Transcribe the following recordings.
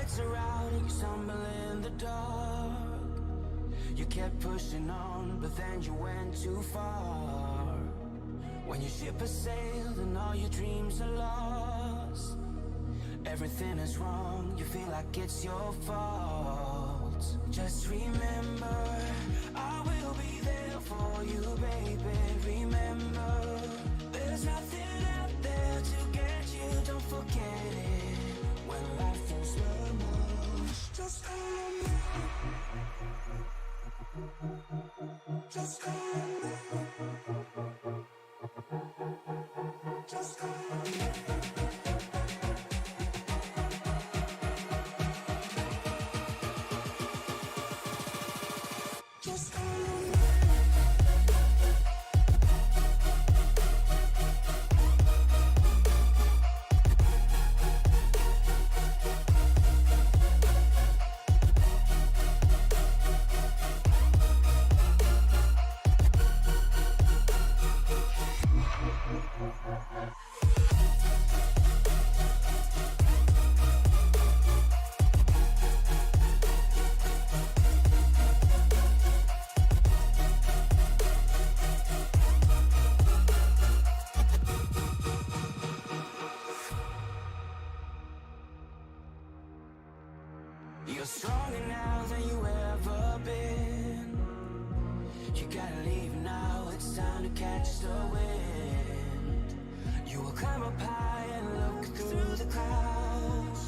lights are out and you stumble in the dark. You kept pushing on, but then you went too far. When your ship has sailed and all your dreams are lost, everything is wrong, you feel like it's your fault. Just remember, I will be there for you, baby. Remember, there's nothing out there to get you, don't forget it. When life feels lemons, just call on me. Just call on me. Just call on me. Just call on me. You're stronger now than you ever been. You gotta leave now, it's time to catch the wind. You will climb up high and look through the clouds.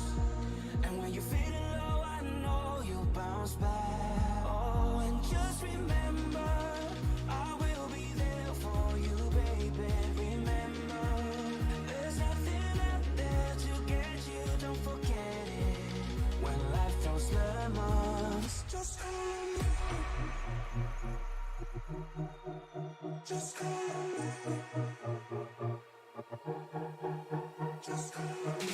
And when you're feeling low, I know you'll bounce back. Oh, and just remember, I will be there for you, baby. Remember, there's nothing out there to get you, don't forget it. When life throws lemons, just call on me. Just call on me. Just call on me.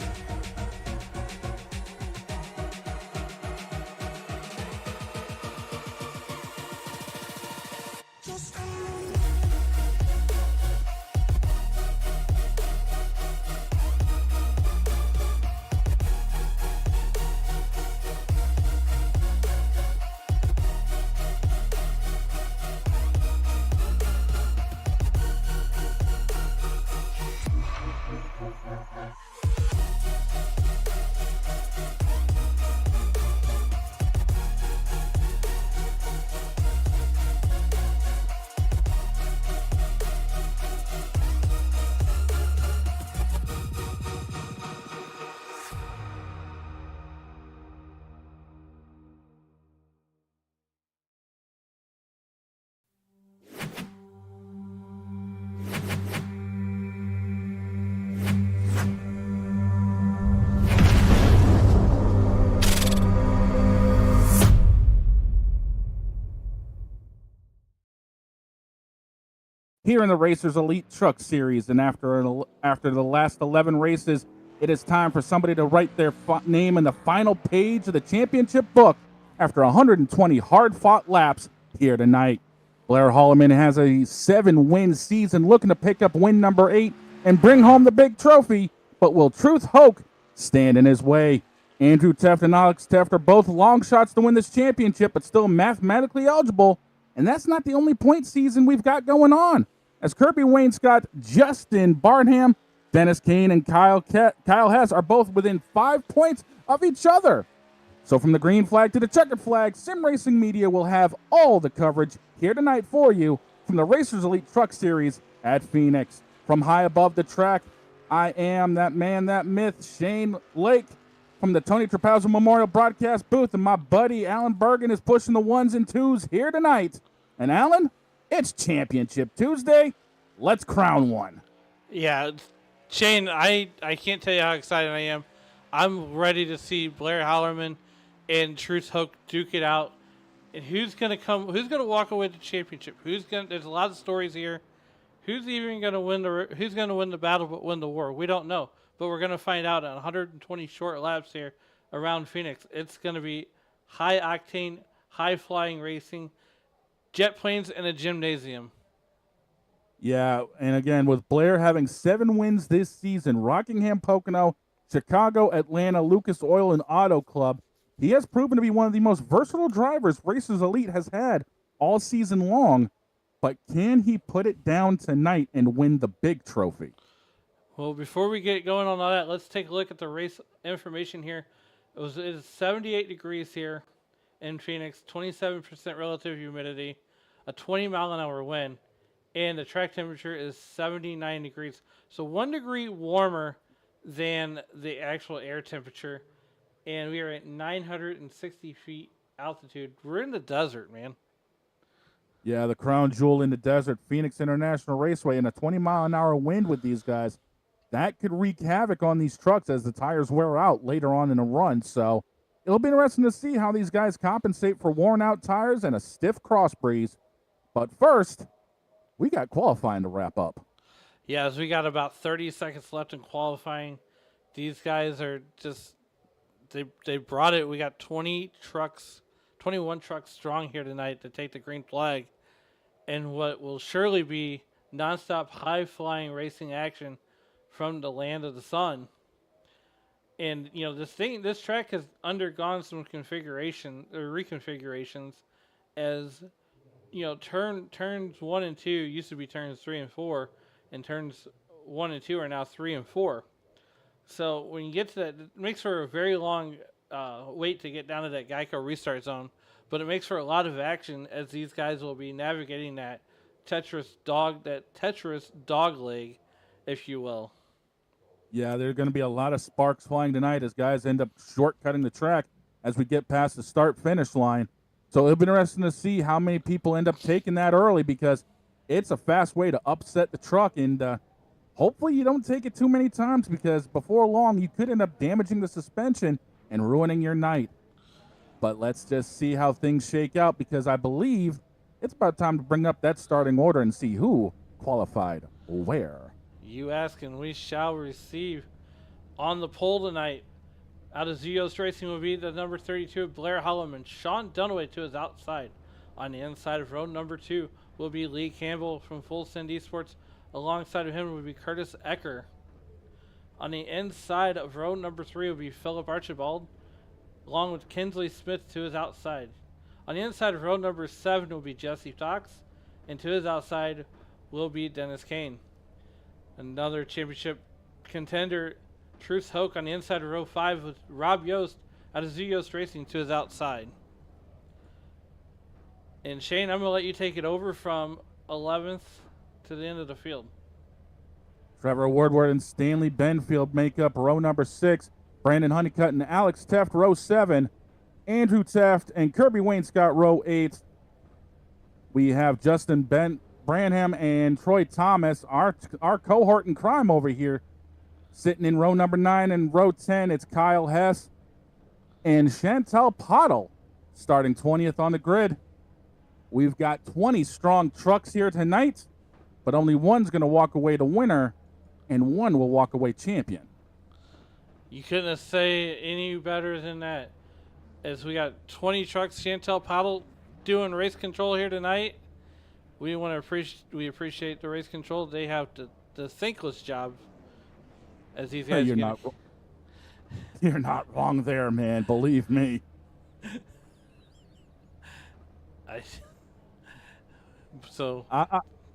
Just call on me. Here in the Racers Elite Truck Series, and after the last 11 races, it is time for somebody to write their name in the final page of the championship book after 120 hard-fought laps here tonight. Blair Holloman has a 7-win season, looking to pick up win number 8 and bring home the big trophy, but will Truth Hoke stand in his way? Andrew Teft and Alex Teft are both long shots to win this championship, but still mathematically eligible, and that's not the only point season we've got going on, as Kirby Wayne Scott, Justin Barnham, Dennis Kane, and Kyle Hess are both within 5 points of each other. So from the green flag to the checkered flag, Sim Racing Media will have all the coverage here tonight for you from the Racers Elite Truck Series at Phoenix. From high above the track, I am that man, that myth, Shane Lake, from the Tony Trapazzo Memorial Broadcast booth, and my buddy Alan Bergen is pushing the ones and twos here tonight. And Alan, it's Championship Tuesday. Let's crown one. Yeah, Shane, I can't tell you how excited I am. I'm ready to see Blair Hollerman and Truth Hoke duke it out. And who's gonna walk away with the championship? There's a lot of stories here. Who's gonna win the battle but win the war? We don't know. But we're gonna find out in 120 short laps here around Phoenix. It's gonna be high octane, high flying racing, jet planes and a gymnasium. Yeah, and again, with Blair having 7 wins this season, Rockingham Pocono Chicago, Atlanta, Lucas Oil and Auto Club. He has proven to be one of the most versatile drivers Racers Elite has had all season long. But can he put it down tonight and win the big trophy? Well, before we get going on all that, let's take a look at the race information here. It is 78 degrees here in Phoenix, 27% relative humidity, a 20-mile-an-hour wind, and the track temperature is 79 degrees. So 1 degree warmer than the actual air temperature, and we are at 960 feet altitude. We're in the desert, man. Yeah, the crown jewel in the desert, Phoenix International Raceway, and a 20-mile-an-hour wind with these guys. That could wreak havoc on these trucks as the tires wear out later on in a run. So it'll be interesting to see how these guys compensate for worn-out tires and a stiff cross breeze. But first, we got qualifying to wrap up. Yeah, as we got about 30 seconds left in qualifying. These guys are just, they brought it. We got 21 trucks strong here tonight to take the green flag, and what will surely be nonstop high-flying racing action from the land of the sun. And you know, this track has undergone some reconfigurations, as you know, turns 1 and 2 used to be turns 3 and 4, and turns 1 and 2 are now 3 and 4. So when you get to that, it makes for a very long wait to get down to that Geico restart zone, but it makes for a lot of action as these guys will be navigating that Tetris dog leg, if you will. Yeah, there are going to be a lot of sparks flying tonight as guys end up shortcutting the track as we get past the start-finish line. So it'll be interesting to see how many people end up taking that early, because it's a fast way to upset the truck, and hopefully you don't take it too many times, because before long you could end up damaging the suspension and ruining your night. But let's just see how things shake out, because I believe it's about time to bring up that starting order and see who qualified where. You ask and we shall receive. On the pole tonight, out of Zeos Racing will be the number 32, Blair Holloman. Sean Dunaway to his outside. On the inside of row number 2 will be Lee Campbell from Full Send Esports. Alongside of him will be Curtis Ecker. On the inside of row number 3 will be Philip Archibald, along with Kinsley Smith to his outside. On the inside of row number 7 will be Jesse Fox, and to his outside will be Dennis Kane. Another championship contender, Truce Hoke, on the inside of row 5 with Rob Yost out of Yost Racing to his outside. And Shane, I'm going to let you take it over from 11th to the end of the field. Trevor Woodward and Stanley Benfield make up row number 6. Brandon Honeycutt and Alex Teft, row 7. Andrew Teft and Kirby Wayne Scott, row 8. We have Justin Branham and Troy Thomas, our cohort in crime over here, sitting in row number 9. And row 10, it's Kyle Hess and Chantel Pottle starting 20th on the grid. We've got 20 strong trucks here tonight, but only one's going to walk away the winner, and one will walk away champion. You couldn't say any better than that. As we got 20 trucks, Chantel Pottle doing race control here tonight. We appreciate the race control. They have the thankless job as these guys. You're not wrong there, man. Believe me.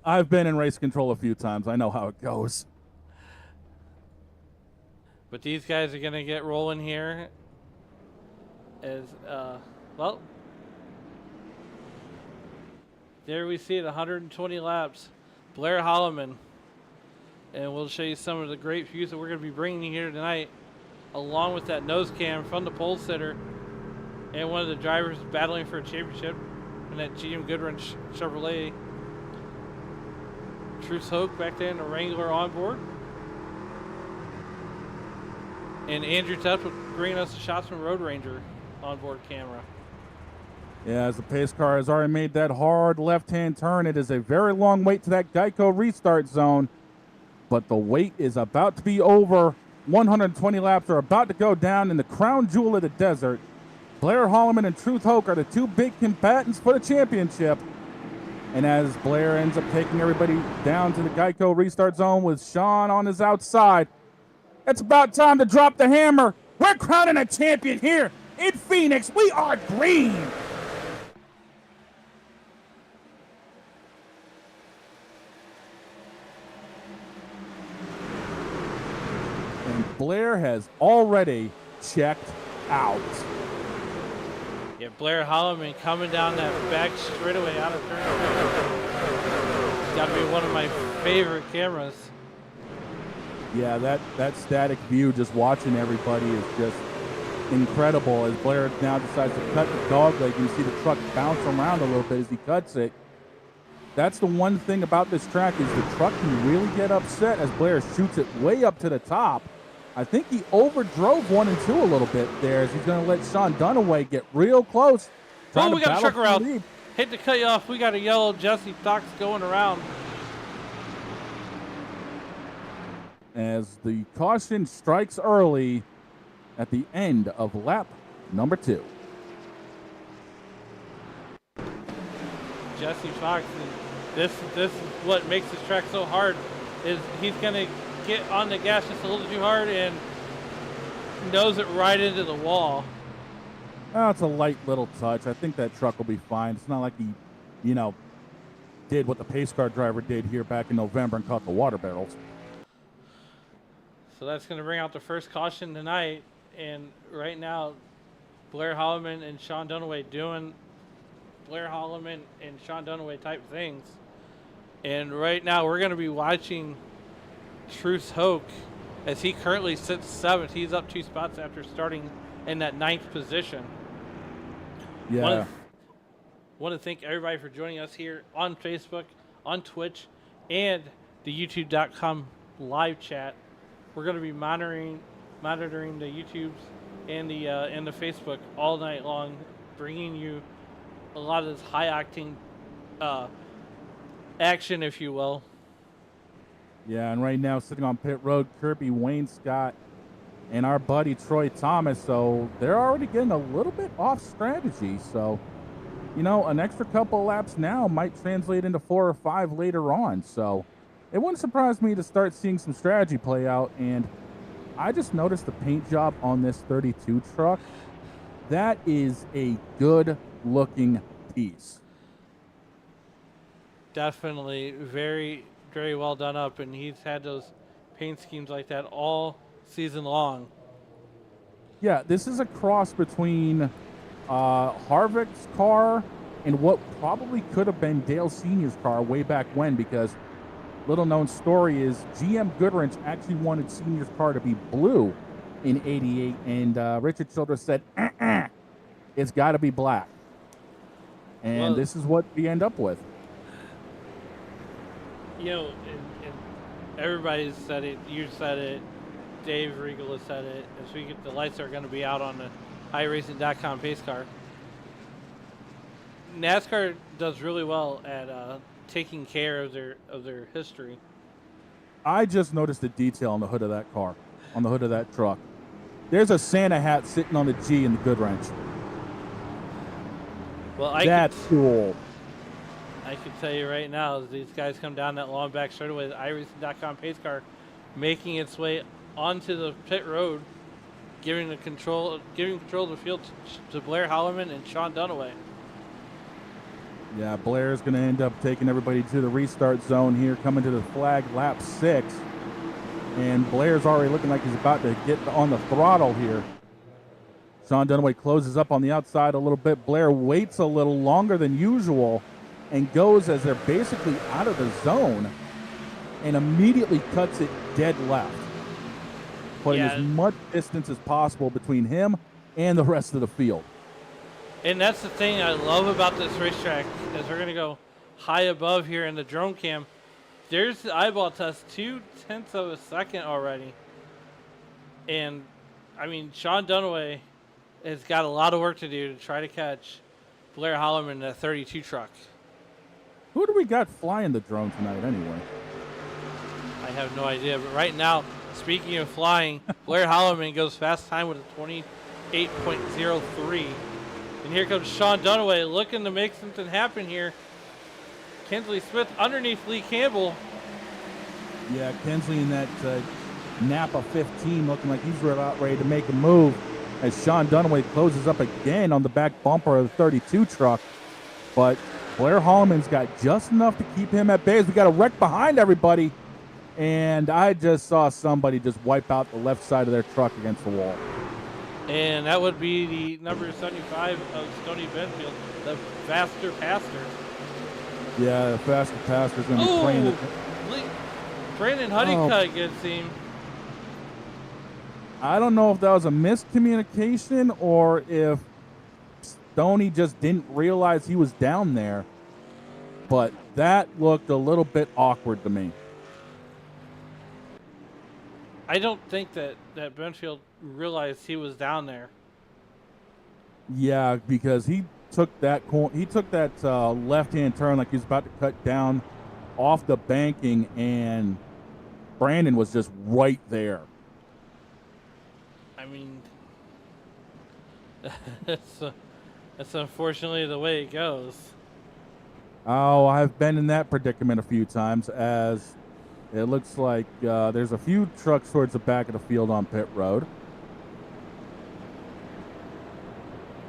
I've been in race control a few times. I know how it goes. But these guys are going to get rolling here as, well, there we see it, 120 laps. Blair Holloman. And we'll show you some of the great views that we're going to be bringing you here tonight, along with that nose cam from the pole sitter and one of the drivers battling for a championship in that GM Goodrich Chevrolet. Truce Hoke back there in the Wrangler onboard. And Andrew Tuff bringing us the shots from Road Ranger onboard camera. Yeah, as the pace car has already made that hard left-hand turn, it is a very long wait to that Geico restart zone. But the wait is about to be over. 120 laps are about to go down in the crown jewel of the desert. Blair Holloman and Truth Hoke are the two big combatants for the championship. And as Blair ends up taking everybody down to the Geico restart zone with Sean on his outside, It's about time to drop the hammer. We're crowning a champion here in Phoenix. We are green. And Blair has already checked out. Yeah, Blair Holloman coming down that back straightaway out of turn. It's got to be one of my favorite cameras. Yeah, that static view, just watching everybody, is just incredible. As Blair now decides to cut the dog leg, you see the truck bounce around a little bit as he cuts it. That's the one thing about this track, is the truck can really get upset as Blair shoots it way up to the top. I think he overdrove 1 and 2 a little bit there, as he's going to let Sean Dunaway get real close. Oh, we got a truck around. Hate to cut you off. We got a yellow Jesse Fox going around. As the caution strikes early at the end of lap number 2. Jesse Fox, this is what makes this track so hard, is he's going to get on the gas just a little too hard and nose it right into the wall. Oh, it's a light little touch. I think that truck will be fine. It's not like he, did what the pace car driver did here back in November and caught the water barrels. So that's going to bring out the first caution tonight. And right now, Blair Holloman and Sean Dunaway doing Blair Holloman and Sean Dunaway type things. And right now, we're going to be watching Truce Hoke as he currently sits 7th. He's up 2 spots after starting in that 9th position. Yeah. Want to thank everybody for joining us here on Facebook, on Twitch, and the YouTube.com live chat. We're going to be monitoring the YouTubes and the Facebook all night long, bringing you a lot of this high octane action, if you will. Yeah, and right now sitting on pit road, Kirby Wayne Scott and our buddy Troy Thomas. So they're already getting a little bit off strategy. So, an extra couple laps now might translate into 4 or 5 later on. So it wouldn't surprise me to start seeing some strategy play out. And I just noticed the paint job on this 32 truck. That is a good looking piece. Definitely very, very well done up, and he's had those paint schemes like that all season long. Yeah, this is a cross between Harvick's car and what probably could have been Dale Sr.'s car way back when, because little known story is GM Goodwrench actually wanted Senior's car to be blue in '88, and Richard Childress said, it's got to be black. And this is what we end up with. And everybody's said it. You said it. Dave Regal has said it. As we get, the lights are going to be out on the iRacing.com pace car. NASCAR does really well at taking care of their history. I just noticed the detail on the hood of that car, on the hood of that truck. There's a Santa hat sitting on the G in the Goodwrench. Well, that's cool. I can tell you right now, as these guys come down that long back straightaway, the iRacing.com pace car making its way onto the pit road, giving control of the field to Blair Holloman and Sean Dunaway. Yeah, Blair's going to end up taking everybody to the restart zone here, coming to the flag, lap 6. And Blair's already looking like he's about to get on the throttle here. Sean Dunaway closes up on the outside a little bit. Blair waits a little longer than usual and goes as they're basically out of the zone and immediately cuts it dead left, putting as much distance as possible between him and the rest of the field. And that's the thing I love about this racetrack, is we're going to go high above here in the drone cam. There's the eyeball test, 0.2 of a second already. And, Sean Dunaway has got a lot of work to do to try to catch Blair Holloman in a 32 truck. Who do we got flying the drone tonight anyway? I have no idea, but right now, speaking of flying, Blair Holloman goes fast time with a 28.03. And here comes Sean Dunaway looking to make something happen here. Kinsley Smith underneath Lee Campbell. Yeah, Kinsley in that Napa 15 looking like he's about ready to make a move as Sean Dunaway closes up again on the back bumper of the 32 truck. But Blair Holloman's got just enough to keep him at bay as we got a wreck behind everybody. And I just saw somebody just wipe out the left side of their truck against the wall. And that would be the number 75 of Stony Benfield, the faster pastor. Yeah, the faster pastor's going to be playing it. Brandon Honeycutt gets him. I don't know if that was a miscommunication or if Stoney just didn't realize he was down there, but that looked a little bit awkward to me. I don't think that Benfield realized he was down there. Yeah, because he took that left-hand turn like he was about to cut down off the banking, and Brandon was just right there. I mean, that's unfortunately the way it goes. Oh, I've been in that predicament a few times, as it looks like there's a few trucks towards the back of the field on pit road.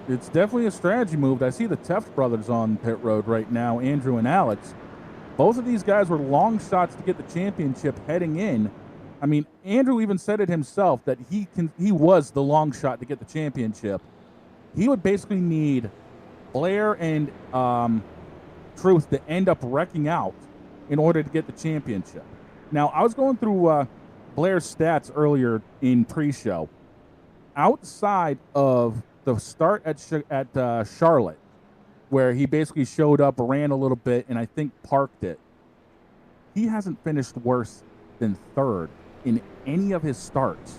It's definitely a strategy move. I see the Teft brothers on pit road right now, Andrew and Alex. Both of these guys were long shots to get the championship heading in. I mean, Andrew even said it himself that he was the long shot to get the championship. He would basically need Blair and Truth to end up wrecking out in order to get the championship. Now, I was going through Blair's stats earlier in pre-show. Outside of the start at Charlotte, where he basically showed up, ran a little bit, and I think parked it, he hasn't finished worse than third in any of his starts.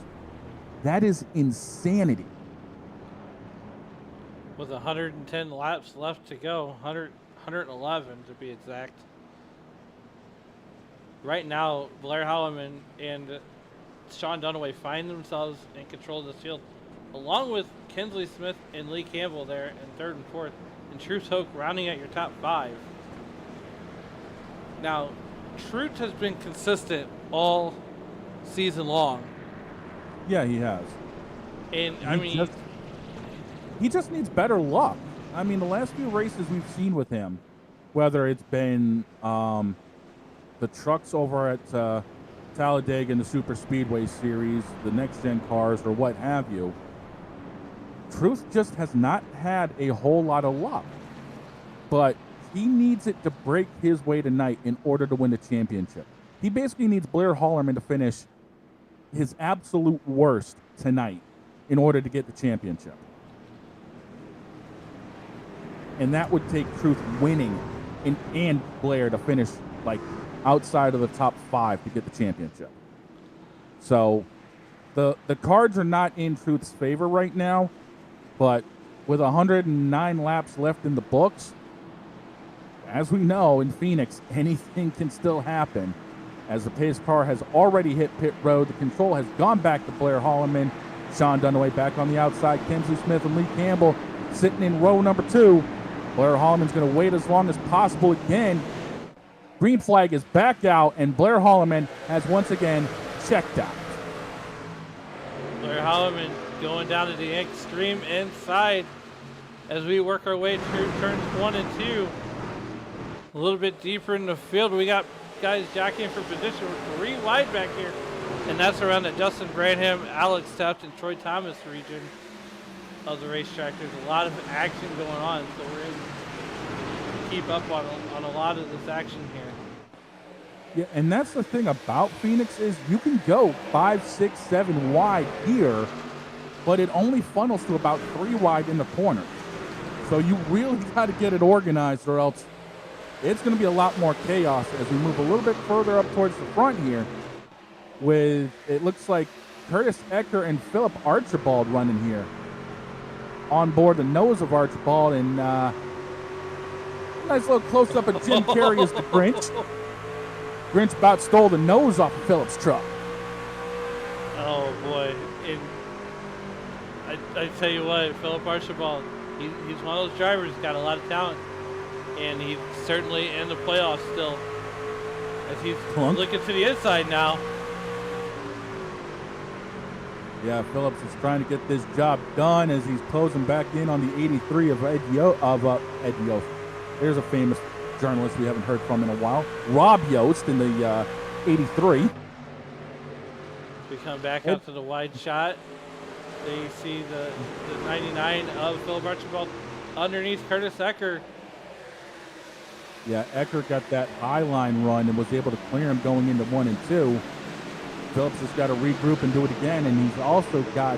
That is insanity. With 110 laps left to go, 111 to be exact. Right now, Blair Holloman and Sean Dunaway find themselves in control of this field, along with Kinsley Smith and Lee Campbell there in third and fourth, and Truth Hoke rounding out your top five. Now, Truth has been consistent all season long. Yeah, he has. And he just needs better luck. I mean, the last few races we've seen with him, whether it's been the trucks over at Talladega in the Super Speedway Series, the next-gen cars, or what have you, Truth just has not had a whole lot of luck. But he needs it to break his way tonight in order to win the championship. He basically needs Blair Holloman to finish his absolute worst tonight in order to get the championship. And that would take Truth winning and Blair to finish like outside of the top five to get the championship. So the cards are not in Truth's favor right now, but with 109 laps left in the books, as we know in Phoenix, anything can still happen. As the pace car has already hit pit road, the control has gone back to Blair Holloman. Sean Dunaway back on the outside. Kinsley Smith and Lee Campbell sitting in row number 2. Blair Holloman's going to wait as long as possible again. Green flag is back out, and Blair Holloman has once again checked out. Blair Holloman going down to the extreme inside as we work our way through turns 1 and 2. A little bit deeper in the field, we got guys jockeying for position. We're 3 wide back here, and that's around the Dustin Branham, Alex Teft, and Troy Thomas region of the racetrack. There's a lot of action going on, so we're able to keep up on a lot of this action here. Yeah, and that's the thing about Phoenix is you can go 5, 6, 7 wide here, but it only funnels to about 3 wide in the corner. So you really got to get it organized, or else it's going to be a lot more chaos as we move a little bit further up towards the front here with, it looks like, Curtis Ecker and Philip Archibald running here on board the nose of Archibald, and nice little close-up of Jim Carrey as the Grinch. Grinch about stole the nose off of Philip's truck. Oh, boy. And I tell you what, Philip Archibald, he's one of those drivers who's got a lot of talent. And he's certainly in the playoffs still. As he's looking to the inside now. Yeah, Phillips is trying to get this job done as he's closing back in on the 83 of Ed Yost. There's a famous journalist we haven't heard from in a while. Rob Yost in the 83. We come back out to the wide shot. There you see the 99 of Philip Archibald underneath Curtis Ecker. Yeah, Ecker got that high line run and was able to clear him going into 1 and 2. Phillips has got to regroup and do it again, and he's also got,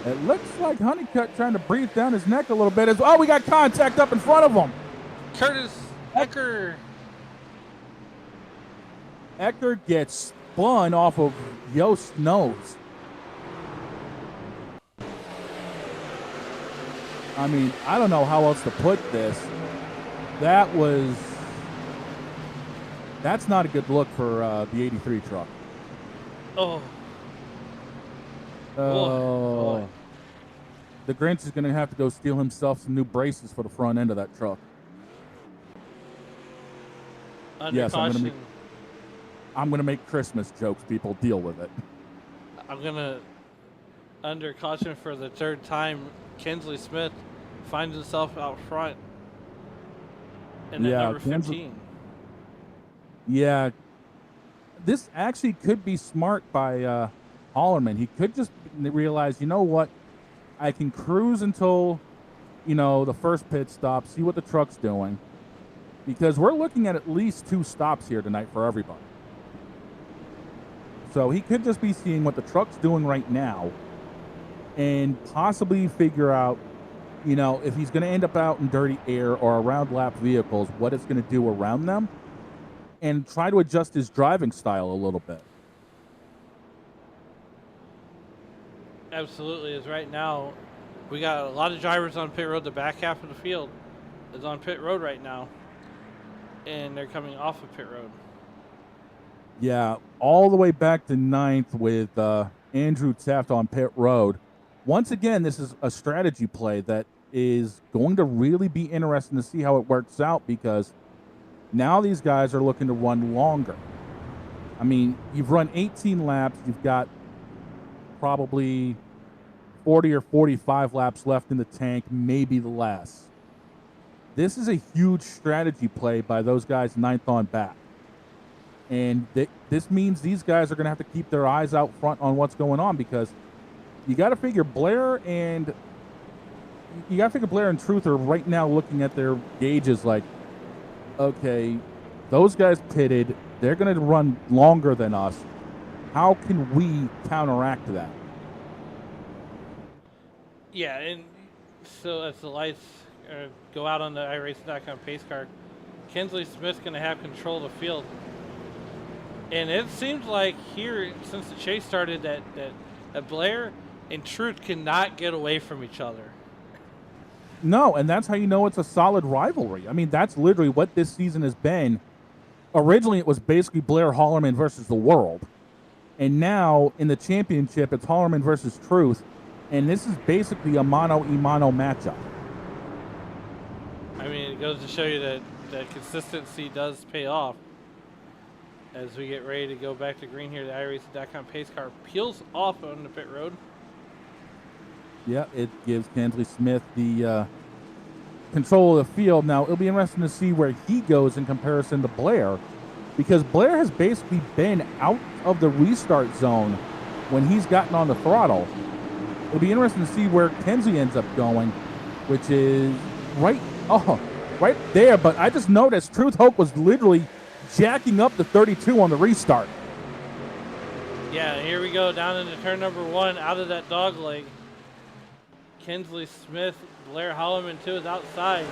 it looks like Honeycutt trying to breathe down his neck a little bit. Oh, we got contact up in front of him. Curtis Ecker. Ecker gets spun off of Yost's nose. I mean, I don't know how else to put this. That's not a good look for the 83 truck. Oh. Oh. The Grinch is going to have to go steal himself some new braces for the front end of that truck. Under caution. I'm going to make Christmas jokes. People deal with it. I'm going to, under caution for the third time, Kinsley Smith finds himself out front. And at number 15. Yeah. This actually could be smart by Hollerman. He could just realize, you know what? I can cruise until, the first pit stop, see what the truck's doing. Because we're looking at least 2 stops here tonight for everybody. So he could just be seeing what the truck's doing right now and possibly figure out, if he's going to end up out in dirty air or around lap vehicles, what it's going to do around them, and try to adjust his driving style a little bit. Absolutely. As right now, we got a lot of drivers on pit road. The back half of the field is on pit road right now, and they're coming off of pit road. Yeah, all the way back to 9th with Andrew Taft on pit road. Once again, this is a strategy play that is going to really be interesting to see how it works out, because now these guys are looking to run longer. I mean, you've run 18 laps. You've got probably 40 or 45 laps left in the tank, maybe less. This is a huge strategy play by those guys 9th on back. And this means these guys are going to have to keep their eyes out front on what's going on, because you got to figure Blair and Truth are right now looking at their gauges like, okay, those guys pitted. They're going to run longer than us. How can we counteract that? Yeah, and so as the lights go out on the iRacing.com pace car, Kinsley Smith's going to have control of the field. And it seems like here, since the chase started, that Blair and Truth cannot get away from each other. No, and that's how you know it's a solid rivalry. I mean, that's literally what this season has been. Originally, it was basically Blair Hollerman versus the world. And now, in the championship, it's Hollerman versus Truth. And this is basically a mano-a-mano matchup. I mean, it goes to show you that consistency does pay off. As we get ready to go back to green here, the iRacing.com pace car peels off on the pit road. Yeah, it gives Kinsley Smith the control of the field. Now, it'll be interesting to see where he goes in comparison to Blair, because Blair has basically been out of the restart zone when he's gotten on the throttle. It'll be interesting to see where Kinsley ends up going, which is right there. But I just noticed Truth Hope was literally jacking up the 32 on the restart. Yeah, here we go down into turn number 1 out of that dog leg. Kinsley Smith, Blair Hollerman too is outside.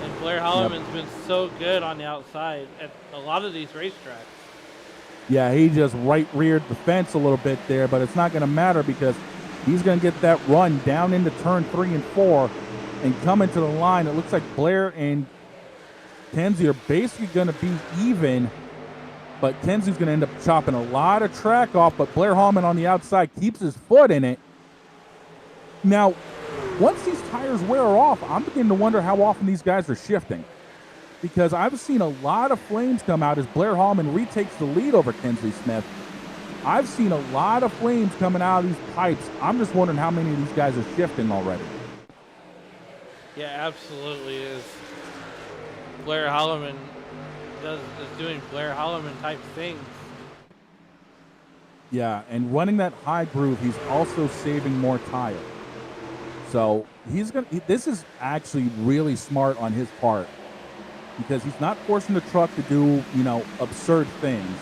And Blair Hollerman's been so good on the outside at a lot of these racetracks. Yeah, he just right-reared the fence a little bit there, but it's not going to matter because he's going to get that run down into turn 3 and 4 and come into the line. It looks like Blair and Kinsley are basically going to be even, but Kinsley's going to end up chopping a lot of track off, but Blair Hollerman on the outside keeps his foot in it. Now, once these tires wear off, I'm beginning to wonder how often these guys are shifting, because I've seen a lot of flames come out as Blair Hollerman retakes the lead over Kinsley Smith. I've seen a lot of flames coming out of these pipes. I'm just wondering how many of these guys are shifting already. Yeah, absolutely is. Blair Holloman is doing Blair Holloman type things. Yeah, and running that high groove, he's also saving more tire. So this is actually really smart on his part, because he's not forcing the truck to do, absurd things.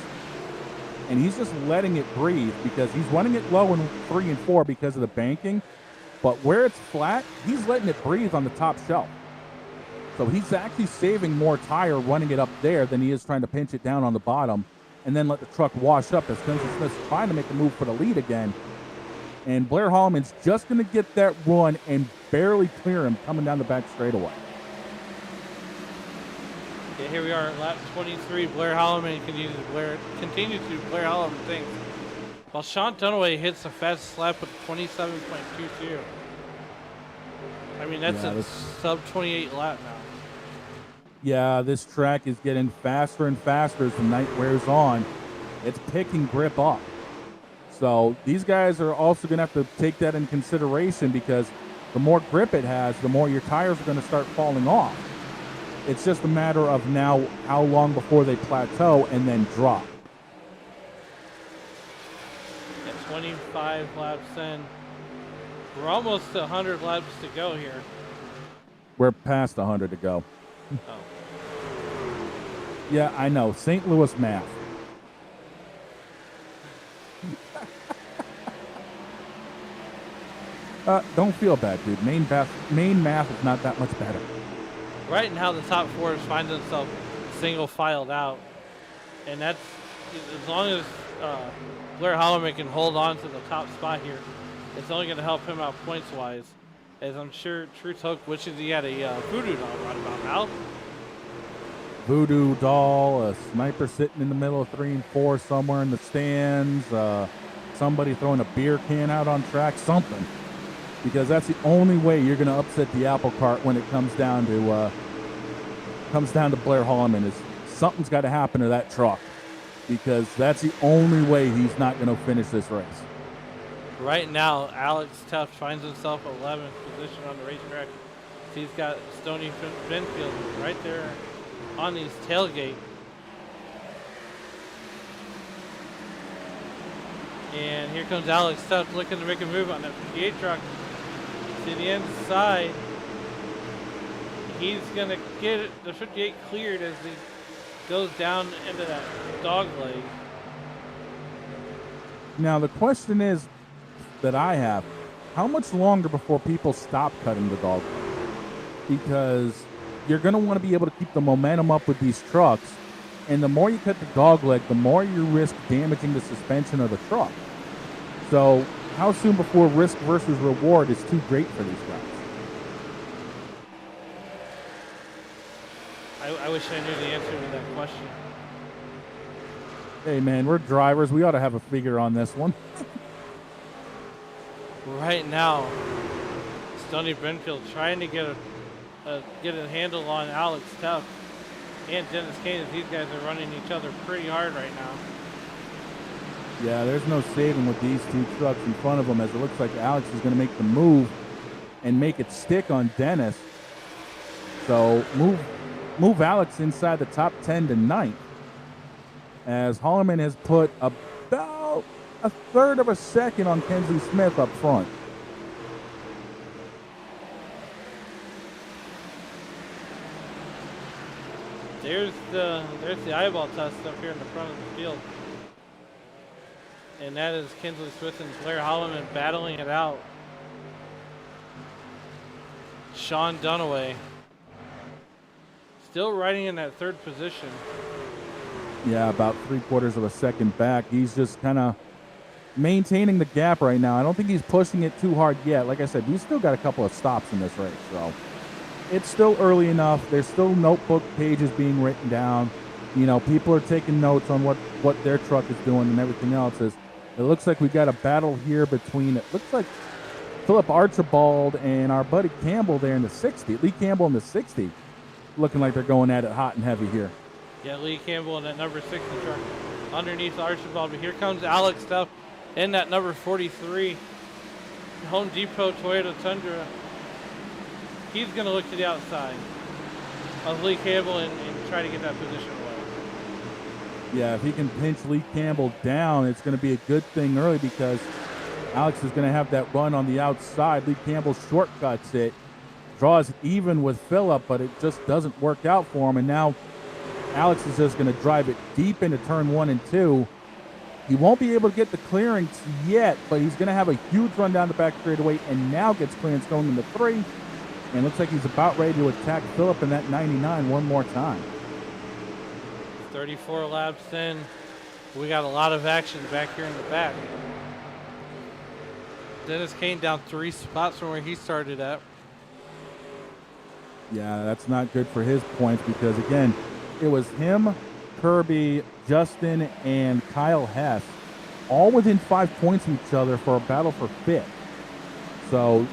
And he's just letting it breathe, because he's running it low in 3 and 4 because of the banking. But where it's flat, he's letting it breathe on the top shelf. So he's actually saving more tire running it up there than he is trying to pinch it down on the bottom and then let the truck wash up as Kenzie Smith's trying to make a move for the lead again. And Blair Holloman's just going to get that run and barely clear him coming down the back straightaway. Yeah, here we are at lap 23. Blair Holloman continues to do Blair Holloman things, while Sean Dunaway hits the fastest lap with 27.22. I mean, that's a sub 28 lap now. Yeah, this track is getting faster and faster as the night wears on. It's picking grip up. So these guys are also going to have to take that in consideration, because the more grip it has, the more your tires are going to start falling off. It's just a matter of now how long before they plateau and then drop. At 25 laps in, we're almost to 100 laps to go here. We're past 100 to go. Oh. Yeah, I know. St. Louis math. Don't feel bad, dude. Main math is not that much better. Right now, the top four finds themselves single filed out, and that's as long as Blair Holloman can hold on to the top spot here. It's only going to help him out points wise, as I'm sure Truth Hook wishes he had a voodoo doll right about now. Voodoo doll, a sniper sitting in the middle of 3 and 4 somewhere in the stands, somebody throwing a beer can out on track, something. Because that's the only way you're going to upset the apple cart when it comes down to Blair Holloman. Is something's got to happen to that truck, because that's the only way he's not going to finish this race. Right now, Alex Tuff finds himself 11th position on the racetrack. He's got Stoney Benfield right there on his tailgate. And here comes Alex Tuff looking to make a move on that 58 truck. To the inside, he's going to get the 58 cleared as he goes down into that dog leg. Now the question is that I have, how much longer before people stop cutting the dog leg? Because you're going to want to be able to keep the momentum up with these trucks, and the more you cut the dog leg, the more you risk damaging the suspension of the truck. So how soon before risk versus reward is too great for these guys? I wish I knew the answer to that question. Hey man, we're drivers. We ought to have a figure on this one. Right now, Stoney Benfield trying to get a handle on Alex Tuff and Dennis Kane, as these guys are running each other pretty hard right now. Yeah, there's no saving with these two trucks in front of them, as it looks like Alex is going to make the move and make it stick on Dennis. So move Alex inside the top 10 to 9th, as Holloman has put about a third of a second on Kenzie Smith up front. There's the eyeball test up here in the front of the field. And that is Kinsley Smith and Blair Holloman battling it out. Sean Dunaway still riding in that third position. Yeah, about 3/4 of a second back. He's just kind of maintaining the gap right now. I don't think he's pushing it too hard yet. Like I said, he's still got a couple of stops in this race, so it's still early enough. There's still notebook pages being written down. People are taking notes on what their truck is doing and everything else. It looks like we got a battle here between, it looks like Philip Archibald and our buddy Campbell there in the 60. Lee Campbell in the 60. Looking like they're going at it hot and heavy here. Yeah, Lee Campbell in that number 60 truck underneath Archibald. But here comes Alex Duff in that number 43 Home Depot Toyota Tundra. He's going to look to the outside of Lee Campbell and try to get that position away. Yeah, if he can pinch Lee Campbell down, it's going to be a good thing early because Alex is going to have that run on the outside. Lee Campbell shortcuts it, draws even with Phillip, but it just doesn't work out for him. And now Alex is just going to drive it deep into turn 1 and 2. He won't be able to get the clearance yet, but he's going to have a huge run down the back straightaway and now gets clearance going into 3. And looks like he's about ready to attack Phillip in that 99 one more time. 34 laps in. We got a lot of action back here in the back. Dennis Kane down 3 spots from where he started at. Yeah, that's not good for his points because, again, it was him, Kirby, Justin, and Kyle Hess all within 5 points of each other for a battle for 5th. So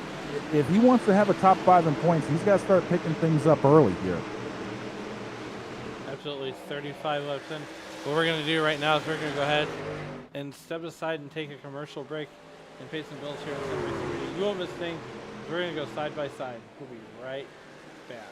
if he wants to have a top 5 in points, he's got to start picking things up early here. Absolutely, 35 laps in. What we're going to do right now is we're going to go ahead and step aside and take a commercial break and pay some bills here. You won't miss a thing. We're going to go side by side. We'll be right back.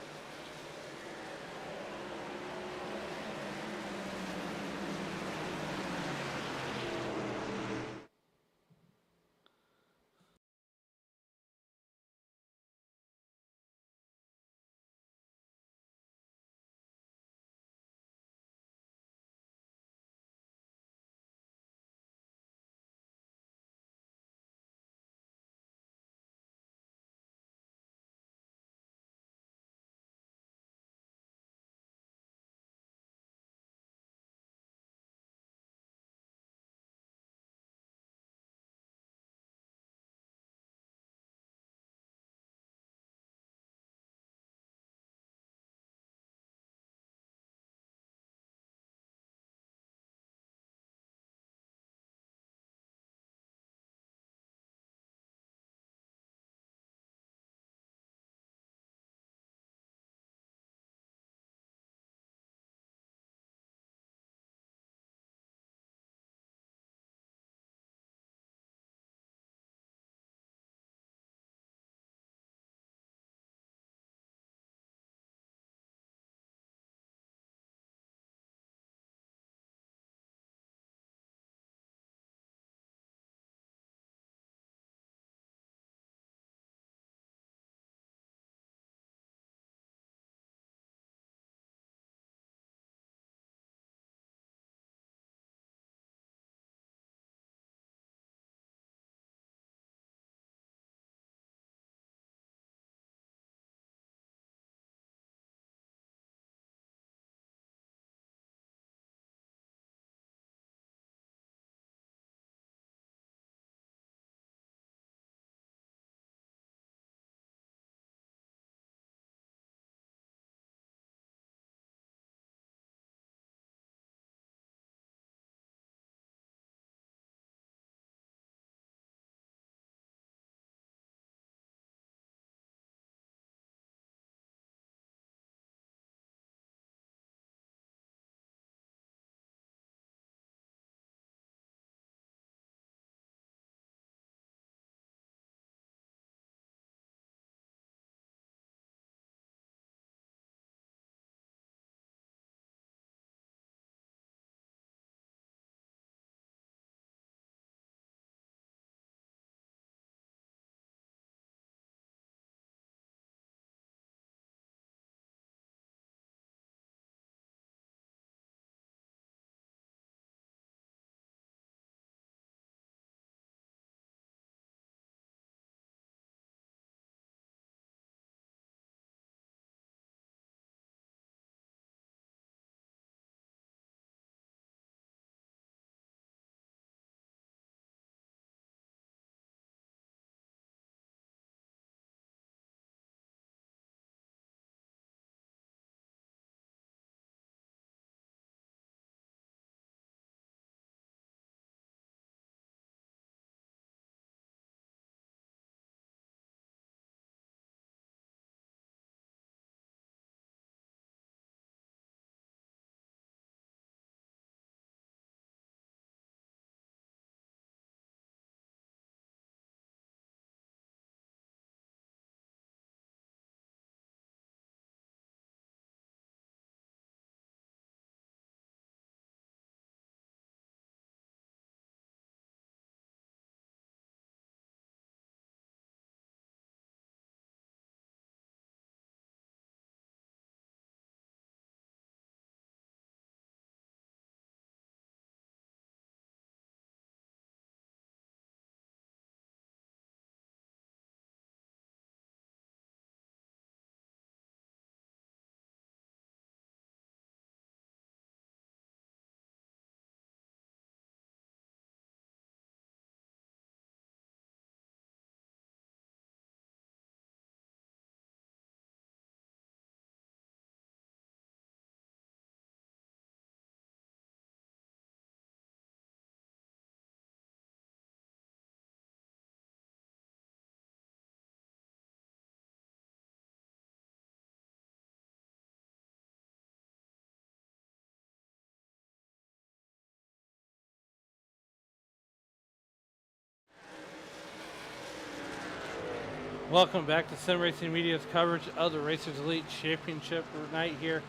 Welcome back to Sim Racing Media's coverage of the Racers Elite Championship night here.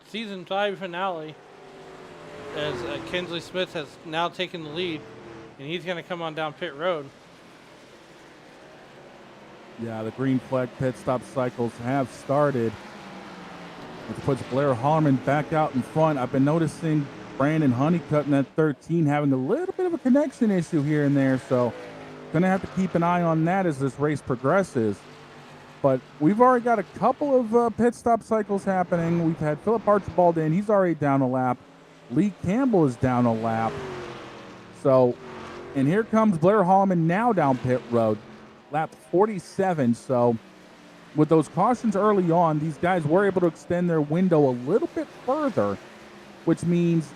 Season 5 finale, as Kinsley Smith has now taken the lead, and he's going to come on down pit road. Yeah, the green flag pit stop cycles have started, which puts Blair Hollerman back out in front. I've been noticing Brandon Honeycutt in that 13 having a little bit of a connection issue here and there, so gonna have to keep an eye on that as this race progresses. But we've already got a couple of pit stop cycles happening. We've had Philip Archibald in, he's already down a lap. Lee Campbell is down a lap. So, and here comes Blair Holloman now down pit road, lap 47. So with those cautions early on, these guys were able to extend their window a little bit further, which means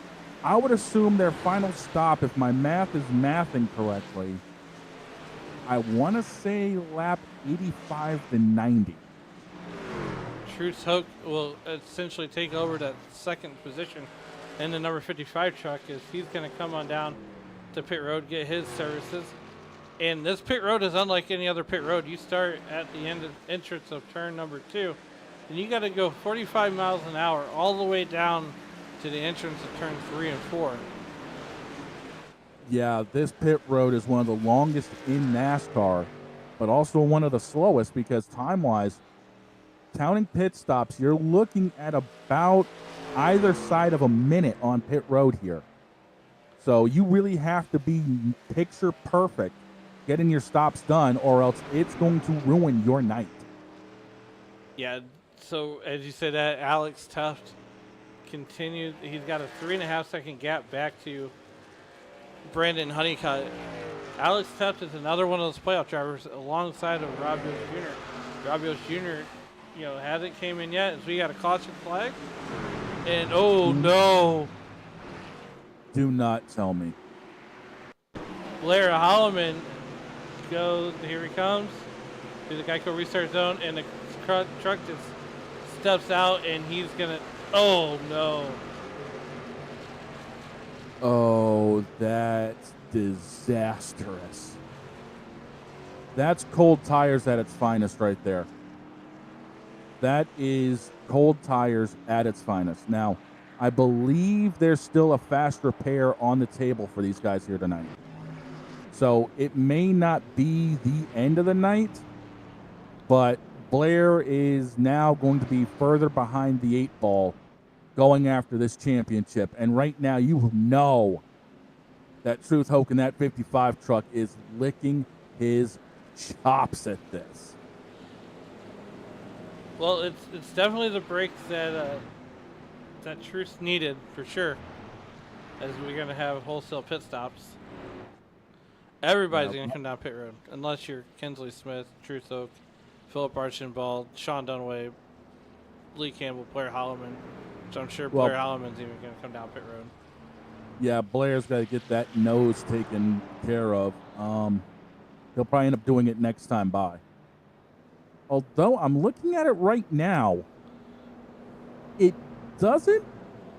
I would assume their final stop, if my math is mathing correctly, I want to say lap 85 to 90. Truce Hoke will essentially take over that second position in the number 55 truck, as he's going to come on down to pit road, get his services. And this pit road is unlike any other pit road. You start at the end of entrance of turn number 2, and you got to go 45 miles an hour all the way down to the entrance of turn 3 and 4. Yeah, this pit road is one of the longest in NASCAR, but also one of the slowest because time-wise, counting pit stops, you're looking at about either side of a minute on pit road here. So you really have to be picture perfect getting your stops done, or else it's going to ruin your night. Yeah, so as you said, that Alex Tuft continued. He's got a 3.5-second gap back to Brandon Honeycutt. Alex Tuft is another one of those playoff drivers alongside of Rob Yost Jr. Rob Yost Jr., you know, hasn't came in yet, as we got a caution flag. And oh no. Do not tell me. Blair Holloman goes, here he comes, to the Geico restart zone, and the truck just steps out, and he's gonna, oh no. Oh, that's disastrous. That's cold tires at its finest right there. That is cold tires at its finest. Now, I believe there's still a fast repair on the table for these guys here tonight. So it may not be the end of the night, but Blair is now going to be further behind the 8 ball going after this championship. And right now, you know that Truth Hoke in that 55 truck is licking his chops at this. Well, it's definitely the break that that Truth needed for sure, as we're gonna have wholesale pit stops. Everybody's gonna come down pit road, unless you're Kinsley Smith, Truth Hoke, Philip Archibald, Sean Dunaway, Lee Campbell, Blair Holloman. So I'm sure Blair Holloman's even going to come down pit road. Yeah, Blair's got to get that nose taken care of. He'll probably end up doing it next time by. Although I'm looking at it right now, it doesn't.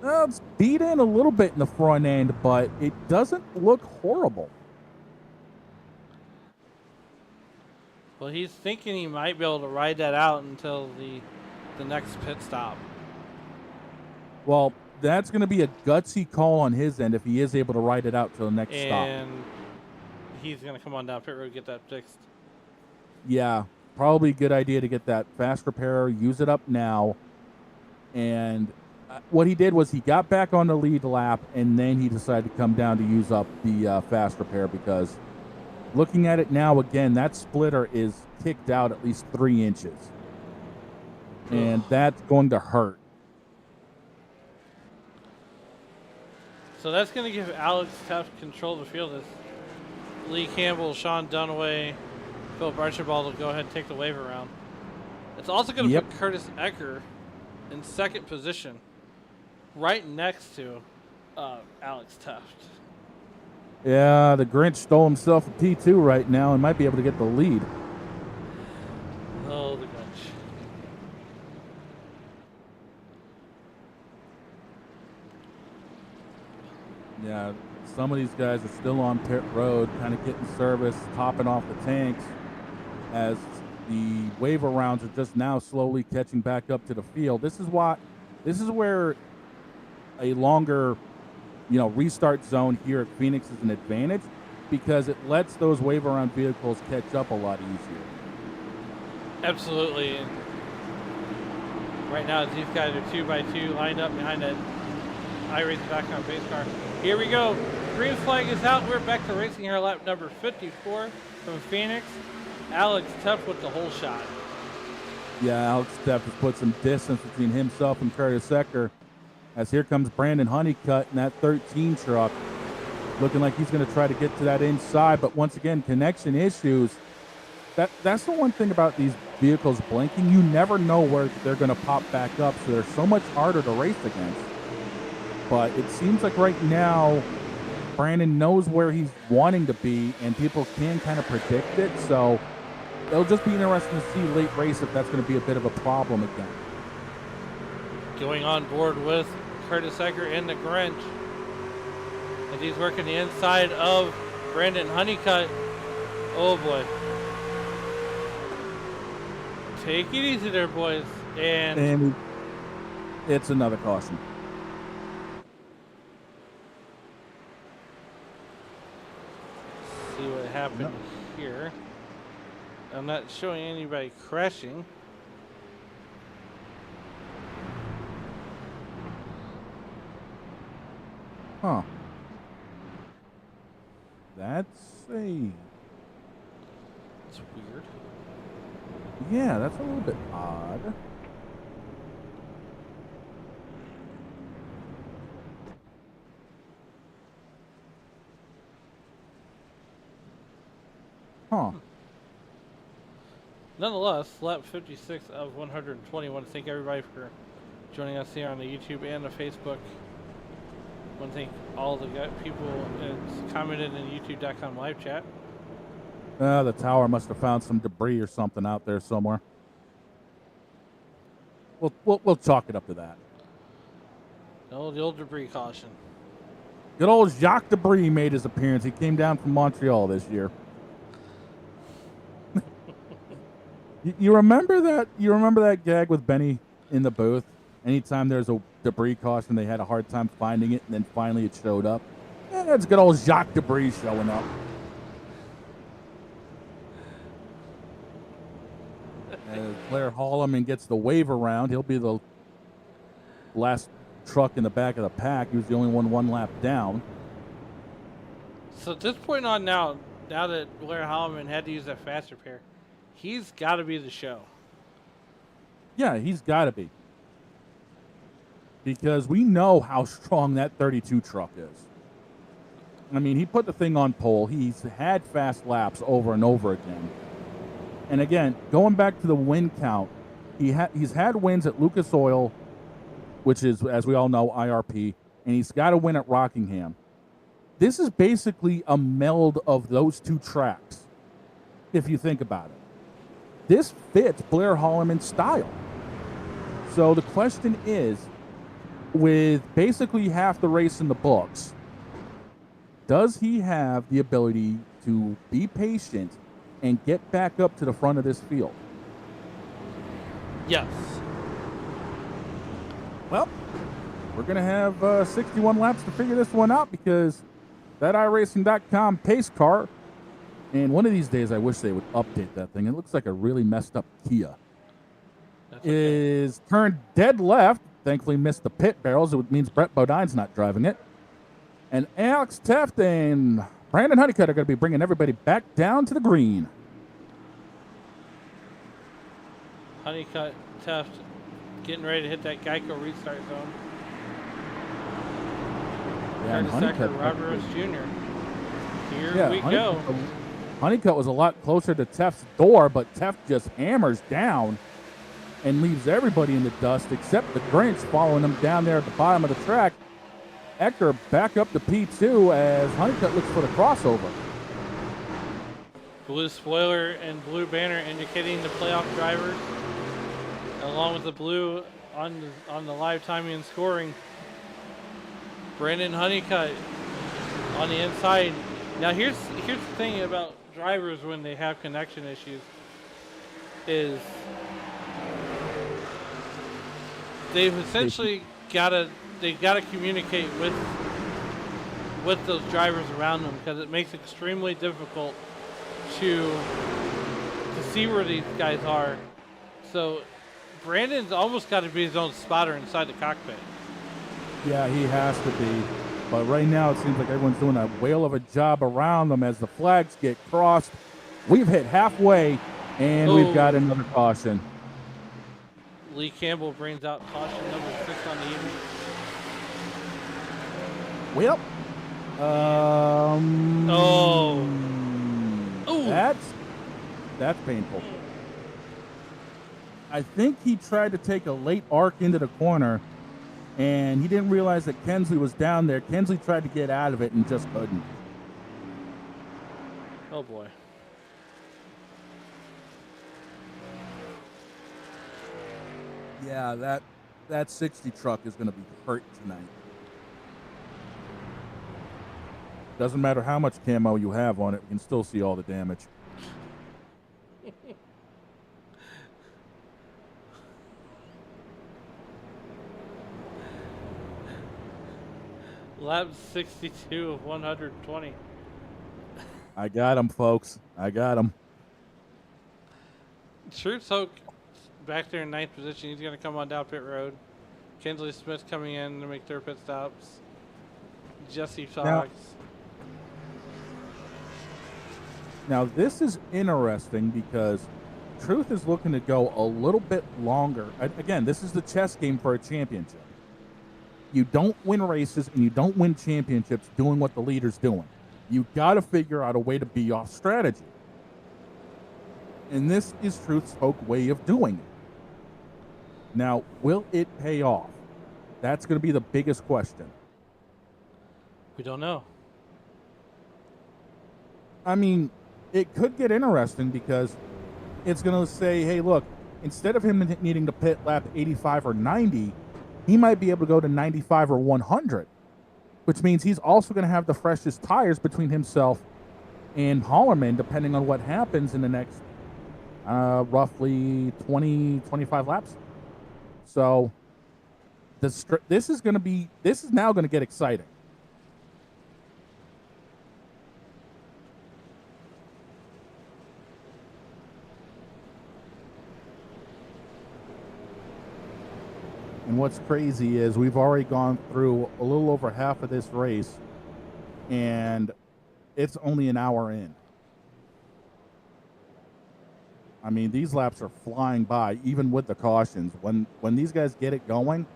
It's beat in a little bit in the front end, but it doesn't look horrible. Well, he's thinking he might be able to ride that out until the next pit stop. Well, that's going to be a gutsy call on his end if he is able to ride it out to the next stop. And he's going to come on down pit road and get that fixed. Yeah, probably a good idea to get that fast repair, use it up now. And what he did was he got back on the lead lap, and then he decided to come down to use up the fast repair, because looking at it now, again, that splitter is kicked out at least 3 inches. And that's going to hurt. So that's going to give Alex Tuft control of the field. As Lee Campbell, Sean Dunaway, Philip Archibald will go ahead and take the wave around. It's also going to put Curtis Ecker in second position, right next to Alex Tuft. Yeah, the Grinch stole himself a P2 right now and might be able to get the lead. Oh, the Grinch. Yeah, some of these guys are still on pit road, kind of getting service, topping off the tanks. as the waiver rounds are just now slowly catching back up to the field. This is where a longer, restart zone here at Phoenix is an advantage because it lets those waiver round vehicles catch up a lot easier. Absolutely. Right now, these guys are 2x2 lined up behind that iRacing.com base car. Here we go. Green flag is out. We're back to racing here, lap number 54 from Phoenix. Alex Tuff with the whole shot. Yeah, Alex Tuff has put some distance between himself and Curtis Ecker. As here comes Brandon Honeycutt in that 13 truck. Looking like he's going to try to get to that inside, but once again, connection issues. That's the one thing about these vehicles blinking. You never know where they're going to pop back up, so they're so much harder to race against. But it seems like right now, Brandon knows where he's wanting to be, and people can kind of predict it. So it'll just be interesting to see late race if that's going to be a bit of a problem again. Going on board with Curtis Ecker in the Grinch. As he's working the inside of Brandon Honeycutt. Oh boy. Take it easy there, boys. And it's another caution. See what happened here. I'm not showing anybody crashing. Huh. That's weird. Yeah, that's a little bit odd. Huh. Nonetheless, lap 56 of 120. I want to thank everybody for joining us here on the YouTube and the Facebook. I want to thank all the people that commented in the YouTube.com live chat. The tower must have found some debris or something out there somewhere. We'll chalk it up to that. No, the old debris caution. Good old Jacques Debris made his appearance. He came down from Montreal this year. You remember that? You remember that gag with Benny in the booth? Anytime there's a debris caution, they had a hard time finding it, and then finally it showed up. Yeah, that's good old Jacques Debris showing up. As Blair Holloman gets the wave around, he'll be the last truck in the back of the pack. He was the only one lap down. So at this point on now that Blair Holloman had to use that fast repair, he's got to be the show. Yeah, he's got to be. Because we know how strong that 32 truck is. I mean, he put the thing on pole. He's had fast laps over and over again. And again, going back to the win count, he's had wins at Lucas Oil, which is, as we all know, IRP, and he's got a win at Rockingham. This is basically a meld of those two tracks, if you think about it. This fits Blair Holloman's style. So the question is, with basically half the race in the books, does he have the ability to be patient and get back up to the front of this field? Yes. Well, we're going to have 61 laps to figure this one out because that iRacing.com pace car, and one of these days I wish they would update that thing. It looks like a really messed up Kia. That's okay. Is turned dead left. Thankfully missed the pit barrels. It means Brett Bodine's not driving it. And Alex Teft and Brandon Honeycutt are going to be bringing everybody back down to the green. Honeycutt, Teft, getting ready to hit that Geico restart zone. Yeah, Curtis Ecker, Robert Rose Jr. Here we go. Honeycutt was a lot closer to Teft's door, but Teft just hammers down and leaves everybody in the dust except the Grinch following him down there at the bottom of the track. Ecker back up to P2 as Honeycutt looks for the crossover. Blue spoiler and blue banner indicating the playoff drivers, along with the blue on the live timing and scoring. Brandon Honeycutt on the inside. Now here's the thing about drivers when they have connection issues. is they've essentially they've got to communicate with those drivers around them, because it makes it extremely difficult to see where these guys are. So Brandon's almost got to be his own spotter inside the cockpit. Yeah, he has to be. But right now, it seems like everyone's doing a whale of a job around them as the flags get crossed. We've hit halfway, and we've got another caution. Lee Campbell brings out caution number 6 on the evening. Well, that's painful. I think he tried to take a late arc into the corner, and he didn't realize that Kensley was down there. Kensley tried to get out of it and just couldn't. Oh boy. Yeah, that 60 truck is going to be hurt tonight. Doesn't matter how much camo you have on it, you can still see all the damage. Lap 62 of 120. I got him, folks. I got him. Truth Hoke back there in 9th position. He's going to come on down pit road. Kinsley Smith coming in to make their pit stops. Jesse Fox. Now, this is interesting because Truth is looking to go a little bit longer. Again, this is the chess game for a championship. You don't win races and you don't win championships doing what the leader's doing. You got to figure out a way to be off strategy. And this is Truth's Hoke way of doing it. Now, will it pay off? That's going to be the biggest question. We don't know. I mean, it could get interesting because it's going to say, hey, look, instead of him needing to pit lap 85 or 90, he might be able to go to 95 or 100, which means he's also going to have the freshest tires between himself and Hollerman, depending on what happens in the next roughly 20, 25 laps. So this is now going to get exciting. And what's crazy is we've already gone through a little over half of this race, and it's only an hour in. I mean, these laps are flying by, even with the cautions. When these guys get it going,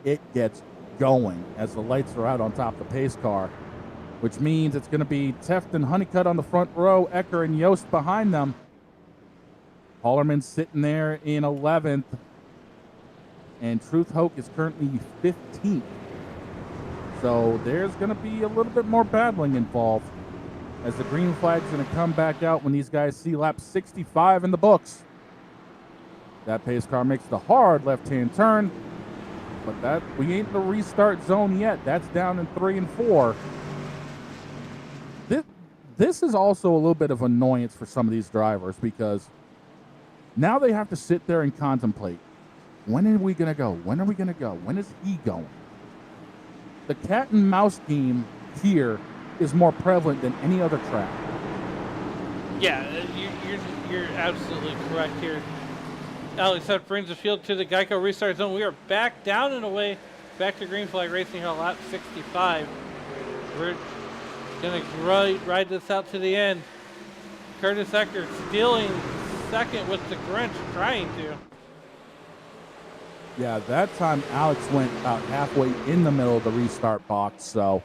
it gets going as the lights are out on top of the pace car, which means it's going to be Teft and Honeycutt on the front row, Ecker and Yost behind them. Hollerman sitting there in 11th. And Truth Hoke is currently 15th. So there's going to be a little bit more battling involved as the green flag's going to come back out when these guys see lap 65 in the books. That pace car makes the hard left-hand turn, but we ain't in the restart zone yet. That's down in 3 and 4. This is also a little bit of annoyance for some of these drivers because now they have to sit there and contemplate. When are we going to go? When are we going to go? When is he going? The cat and mouse game here is more prevalent than any other track. Yeah, you're absolutely correct here. Alex, that brings the field to the Geico restart zone. We are back down and away, back to green flag racing here on lap 65. We're going to ride this out to the end. Curtis Ecker stealing second with the Grinch, trying to. Yeah, that time Alex went about halfway in the middle of the restart box, so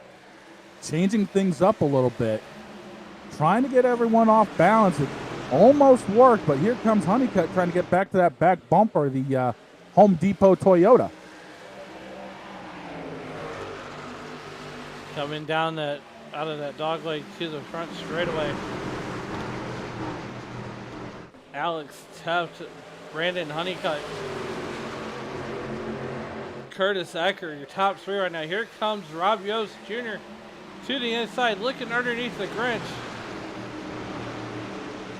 changing things up a little bit, trying to get everyone off balance. It almost worked, but here comes Honeycutt trying to get back to that back bumper, the Home Depot Toyota. Coming down out of that dog leg to the front straightaway. Alex Teft, Brandon Honeycutt, Curtis Ecker, your top three right now. Here comes Rob Yost Jr. to the inside, looking underneath the Grinch.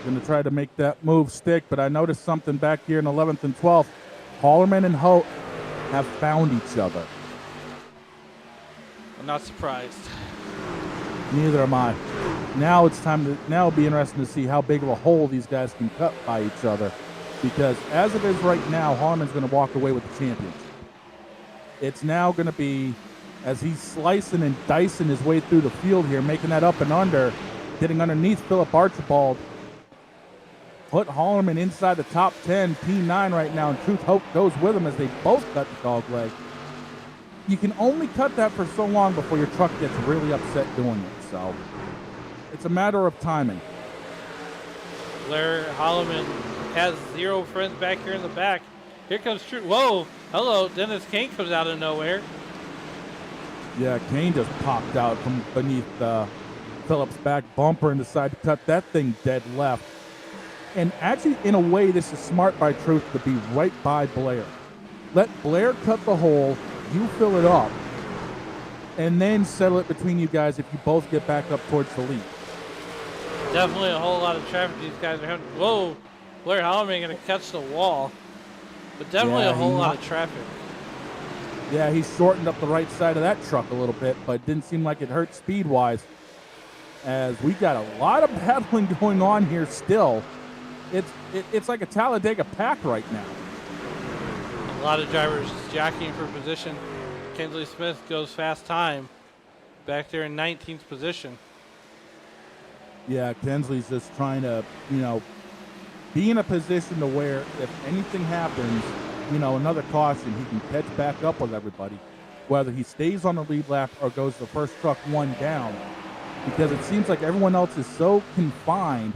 Going to try to make that move stick, but I noticed something back here in 11th and 12th. Hallerman and Hope have found each other. I'm not surprised. Neither am I. Now it's time to, now it'll be interesting to see how big of a hole these guys can cut by each other. Because as it is right now, Hallerman's going to walk away with the championship. It's now going to be, as he's slicing and dicing his way through the field here, making that up and under, getting underneath Philip Archibald. Put Hallerman inside the top 10, P9 right now, and Truth Hope goes with him as they both cut the dog leg. You can only cut that for so long before your truck gets really upset doing it, so it's a matter of timing. Blair Hallerman has 0 friends back here in the back. Here comes Truth. Whoa, hello, Dennis Kane comes out of nowhere. Yeah, Kane just popped out from beneath Phillips' back bumper and decided to cut that thing dead left. And actually, in a way, this is smart by Truth to be right by Blair. Let Blair cut the hole, you fill it up, and then settle it between you guys if you both get back up towards the lead. Definitely a whole lot of traffic these guys are having. Whoa, Blair Hallerman going to catch the wall. But definitely a whole lot of traffic. Yeah, he shortened up the right side of that truck a little bit, but it didn't seem like it hurt speed-wise. As we got a lot of battling going on here still. It's like a Talladega pack right now. A lot of drivers jockeying for position. Kinsley Smith goes fast time. Back there in 19th position. Yeah, Kinsley's just trying to, be in a position to where if anything happens, another caution, he can catch back up with everybody, whether he stays on the lead lap or goes the first truck one down, because it seems like everyone else is so confined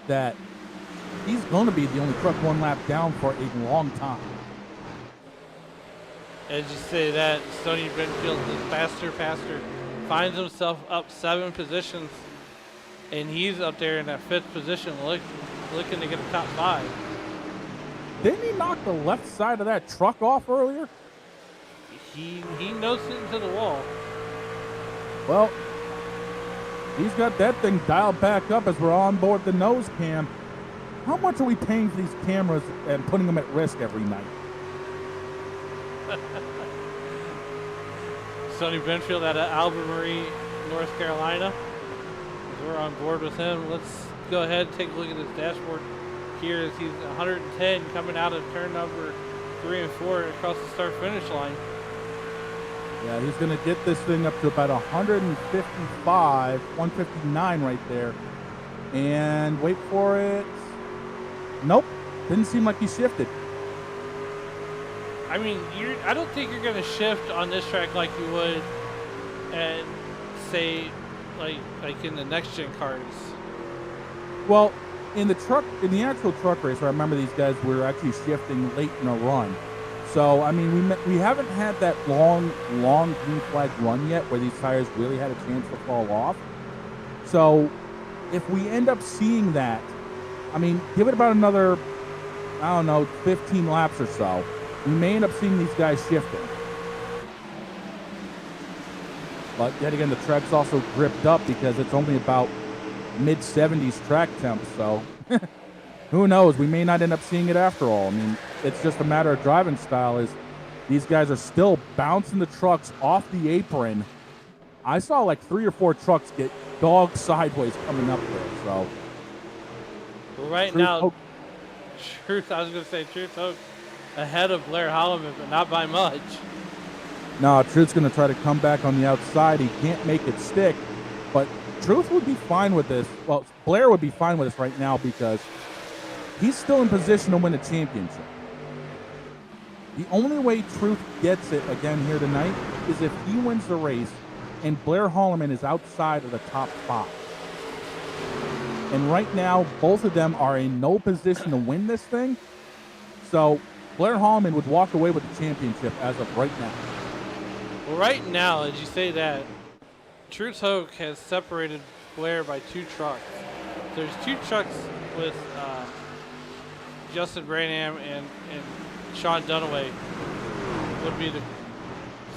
that he's going to be the only truck one lap down for a long time. As you say that, Stoney Benfield is faster, finds himself up 7 positions, and he's up there in that 5th position looking to get a top 5. Didn't he knock the left side of that truck off earlier? He nosed it into the wall. Well, he's got that thing dialed back up as we're on board the nose cam. How much are we paying for these cameras and putting them at risk every night? Sonny Benfield out of Albemarle, North Carolina. We're on board with him. Let's go ahead and take a look at his dashboard here as he's 110 coming out of turn number 3 and 4 across the start-finish line. Yeah, he's going to get this thing up to about 155, 159 right there. And wait for it. Nope, didn't seem like he shifted. I mean, I don't think you're going to shift on this track like you would at, say, like in the next-gen cars. Well, in the actual truck race, I remember these guys were actually shifting late in a run. So, I mean, we haven't had that long green flag run yet where these tires really had a chance to fall off. So, if we end up seeing that, I mean, give it about another, 15 laps or so, we may end up seeing these guys shifting. But yet again, the track's also gripped up because it's only about mid-70s track temp, so who knows? We may not end up seeing it after all. I mean, it's just a matter of driving style. Is these guys are still bouncing the trucks off the apron. I saw like 3 or 4 trucks get dog sideways coming up there, so. Right now, Truth Hook ahead of Blair Hallerman, but not by much. No, Truth's going to try to come back on the outside. He can't make it stick, but Truth would be fine with this. Well, Blair would be fine with this right now because he's still in position to win a championship. The only way Truth gets it again here tonight is if he wins the race and Blair Hallerman is outside of the top 5. And right now, both of them are in no position to win this thing. So Blair Hallerman would walk away with the championship as of right now. Well, right now, as you say that, Truth Hoke has separated Blair by 2 trucks. There's 2 trucks with Justin Branham and Sean Dunaway would be the.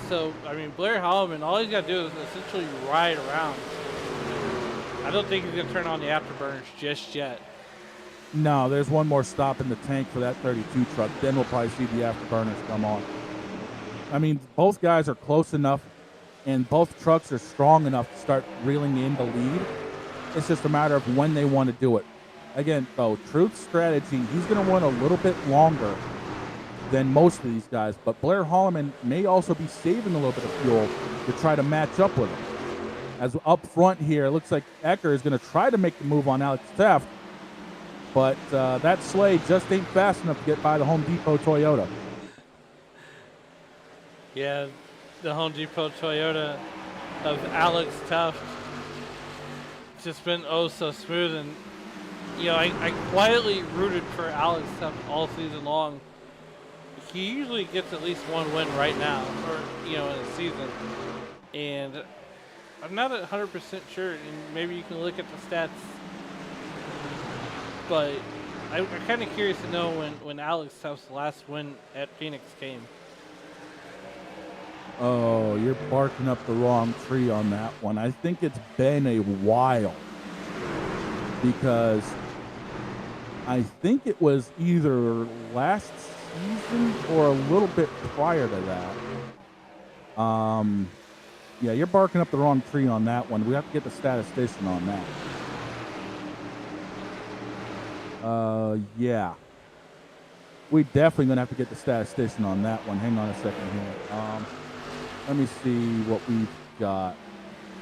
So, I mean, Blair Hallerman, all he's got to do is essentially ride around. I don't think he's going to turn on the afterburners just yet. No, there's one more stop in the tank for that 32 truck. Then we'll probably see the afterburners come on. I mean, both guys are close enough, and both trucks are strong enough to start reeling in the lead. It's just a matter of when they want to do it. Again, though, Truth's strategy, he's going to run a little bit longer than most of these guys, but Blair Holloman may also be saving a little bit of fuel to try to match up with him. As up front here, it looks like Ecker is going to try to make the move on Alex Teft, but that sleigh just ain't fast enough to get by the Home Depot Toyota. Yeah, the Home Depot Toyota of Alex Teft just been oh so smooth, and you know I quietly rooted for Alex Teft all season long. He usually gets at least one win right now, or in a season, and I'm not 100% sure. And maybe you can look at the stats, but I'm kind of curious to know when Alex Teft's last win at Phoenix came. Oh, you're barking up the wrong tree on that one. I think it's been a while, because I think it was either last season or a little bit prior to that. Yeah, you're barking up the wrong tree on that one. We have to get the statistician on that. Yeah. We definitely gonna have to get the statistician on that one. Hang on a second here. Let me see what we've got.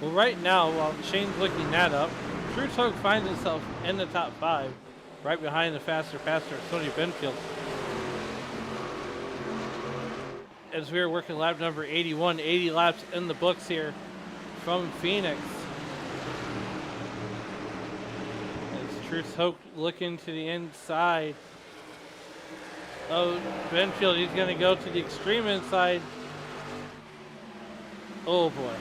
Well, right now, while Shane's looking that up, Truth Hogue finds himself in the top 5, right behind the faster Tony Benfield. As we are working lap number 81, 80 laps in the books here from Phoenix. As Truth Hogue looking to the inside. Oh, Benfield, he's going to go to the extreme inside. Oh boy.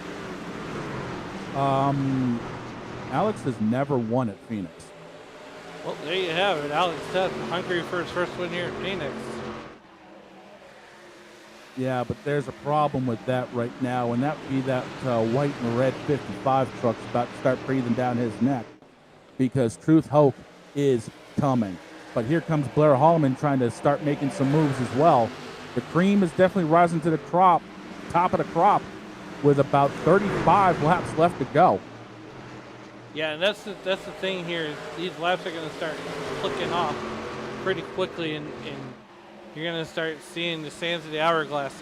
Alex has never won at Phoenix. Well, there you have it. Alex Teft, hungry for his first win here at Phoenix. Yeah, but there's a problem with that right now, and that would be that white and red 55 truck's about to start breathing down his neck, because Truth Hope is coming. But here comes Blair Holloman trying to start making some moves as well. The cream is definitely rising to the top of the crop, with about 35 laps left to go. Yeah, and that's the thing here. Is these laps are going to start clicking off pretty quickly, and you're going to start seeing the sands of the hourglass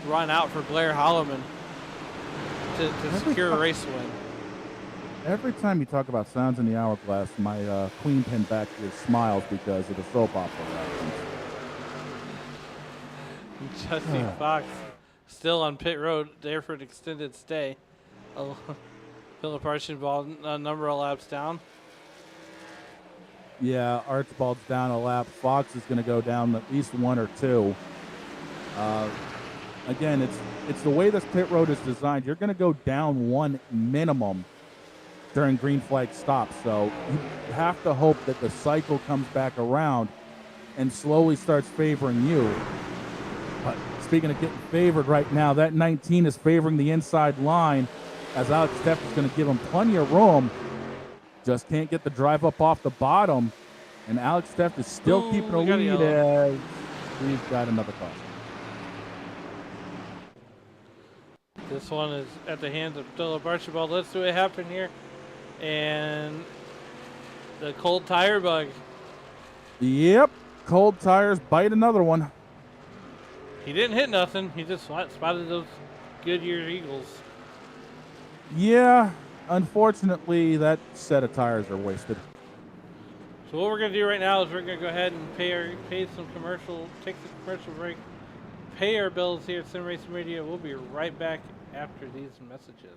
run out for Blair Holloman to secure a race win. Every time you talk about sounds in the hourglass, my queen pin back here smiles because of the soap opera reference. Justin Fox still on pit road, there for an extended stay. Philip Archibald a number of laps down. Yeah, Archibald's down a lap. Fox is going to go down at least one or two. Again, it's the way this pit road is designed. You're going to go down one minimum during green flag stops. So you have to hope that the cycle comes back around and slowly starts favoring you. But speaking of getting favored right now, that 19 is favoring the inside line, as Alex Teft is going to give him plenty of room. Just can't get the drive up off the bottom. And Alex Teft is still keeping a lead as we've got another caution. This one is at the hands of Philip Archibald. Let's see what happened here. And the cold tire bug. Yep, cold tires bite another one. He didn't hit nothing. He just spotted those Goodyear Eagles. Yeah, unfortunately, that set of tires are wasted. So what we're going to do right now is we're going to go ahead and take some commercial break, pay our bills here at Sim Racing Radio. We'll be right back after these messages.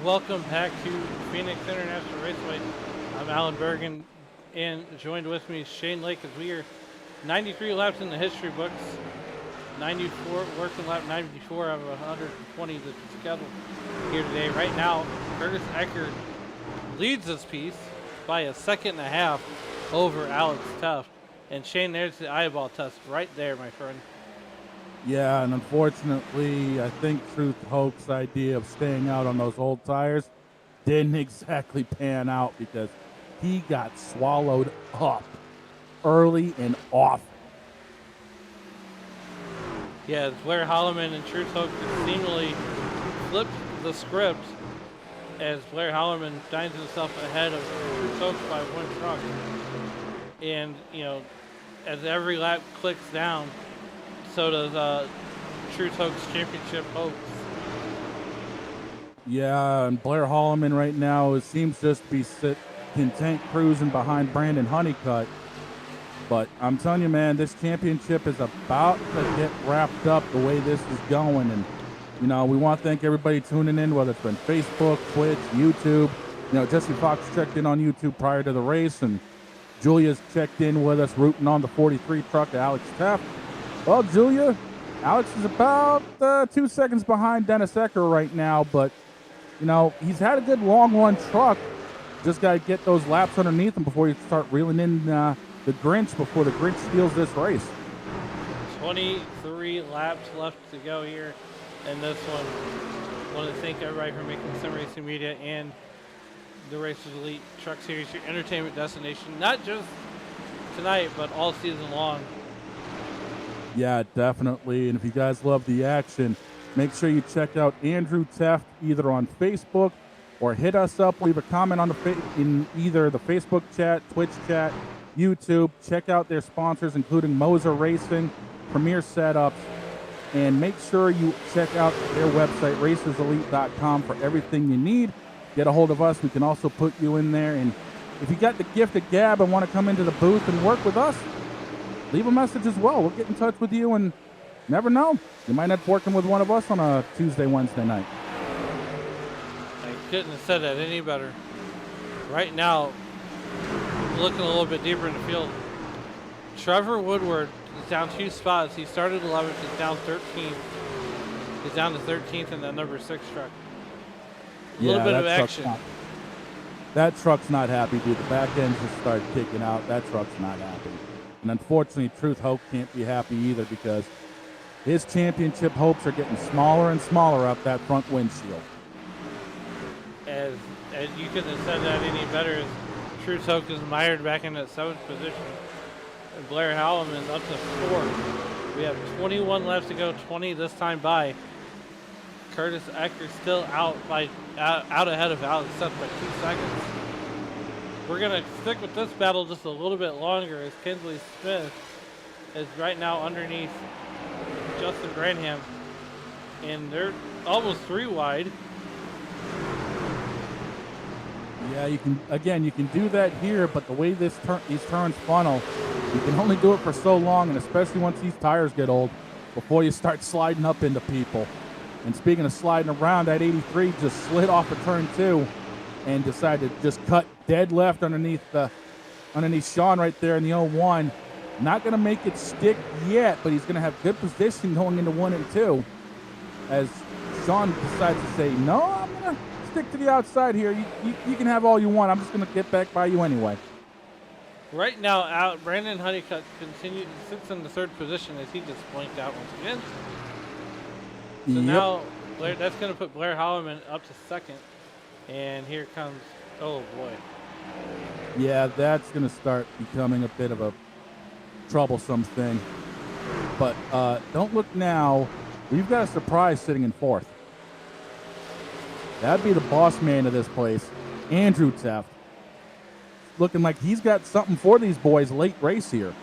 Welcome back to Phoenix International Raceway. I'm Alan Bergen, and joined with me is Shane Lake as we are 93 laps in the history books. 94, working lap 94 out of 120 that's scheduled here today. Right now, Curtis Eckert leads this piece by a second and a half over Alex Tuff. And Shane, there's the eyeball test right there, my friend. Yeah, and unfortunately, I think Truth Hope's idea of staying out on those old tires didn't exactly pan out because he got swallowed up early and often. Yeah, Blair Holloman and Truth Hope seemingly flipped the script as Blair Holloman finds himself ahead of Truth Hope by one truck. And, you know, as every lap clicks down, so does Truth Hope's championship hopes. Yeah, and Blair Holloman right now seems just to be content cruising behind Brandon Honeycutt. But I'm telling you, man, this championship is about to get wrapped up the way this is going. And, you know, we want to thank everybody tuning in, whether it's been Facebook, Twitch, YouTube. You know, Jesse Fox checked in on YouTube prior to the race, and Julia's checked in with us rooting on the 43 truck, Alex Taft. Well, Julia, Alex is about 2 seconds behind Dennis Ecker right now, but, you know, he's had a good long-run truck. Just got to get those laps underneath him before you start reeling in the Grinch before the Grinch steals this race. 23 laps left to go here in this one. I want to thank everybody for making Sim Racing Media and the Racers Elite Truck Series your entertainment destination, not just tonight, but all season long. Yeah, definitely. And if you guys love the action, make sure you check out Andrew Teft either on Facebook or hit us up. Leave a comment on in either the Facebook chat, Twitch chat, YouTube. Check out their sponsors, including Moza Racing, Premier Setups, and make sure you check out their website, racerselite.com, for everything you need. Get a hold of us. We can also put you in there. And if you got the gift of gab and want to come into the booth and work with us, leave a message as well. We'll get in touch with you, and never know, you might end up working with one of us on a Tuesday, Wednesday night. I couldn't have said that any better. Right now, looking a little bit deeper in the field, Trevor Woodward is down 2 spots. He started 11th, he's down 13th. He's down to 13th in that number 6 truck. A little bit of action. That truck's not happy, dude. The back end just started kicking out. That truck's not happy. And unfortunately, Truth Hope can't be happy either because his championship hopes are getting smaller and smaller up that front windshield. As you couldn't have said that any better, Truth Hope is mired back in that 7th position. And Blair Hallam is up to 4th. We have 21 laps to go, 20 this time by. Curtis Ecker still out ahead of Alex Seth by 2 seconds. We're going to stick with this battle just a little bit longer as Kinsley Smith is right now underneath Justin Branham. And they're almost 3 wide. Yeah, you can do that here, but the way these turns funnel, you can only do it for so long, and especially once these tires get old, before you start sliding up into people. And speaking of sliding around, that 83 just slid off of turn 2 and decided to just cut dead left underneath Sean right there in the 01. Not going to make it stick yet, but he's going to have good position going into 1 and 2 as Sean decides to say, no, I'm going to stick to the outside here. You can have all you want. I'm just going to get back by you anyway. Right now, Brandon Honeycutt sits in the 3rd position as he just blinked out once again. So now that's going to put Blair Holloman up to 2nd. And here comes, oh boy. Yeah, that's going to start becoming a bit of a troublesome thing. But don't look now. We've got a surprise sitting in 4th. That'd be the boss man of this place, Andrew Teft. Looking like he's got something for these boys late race here.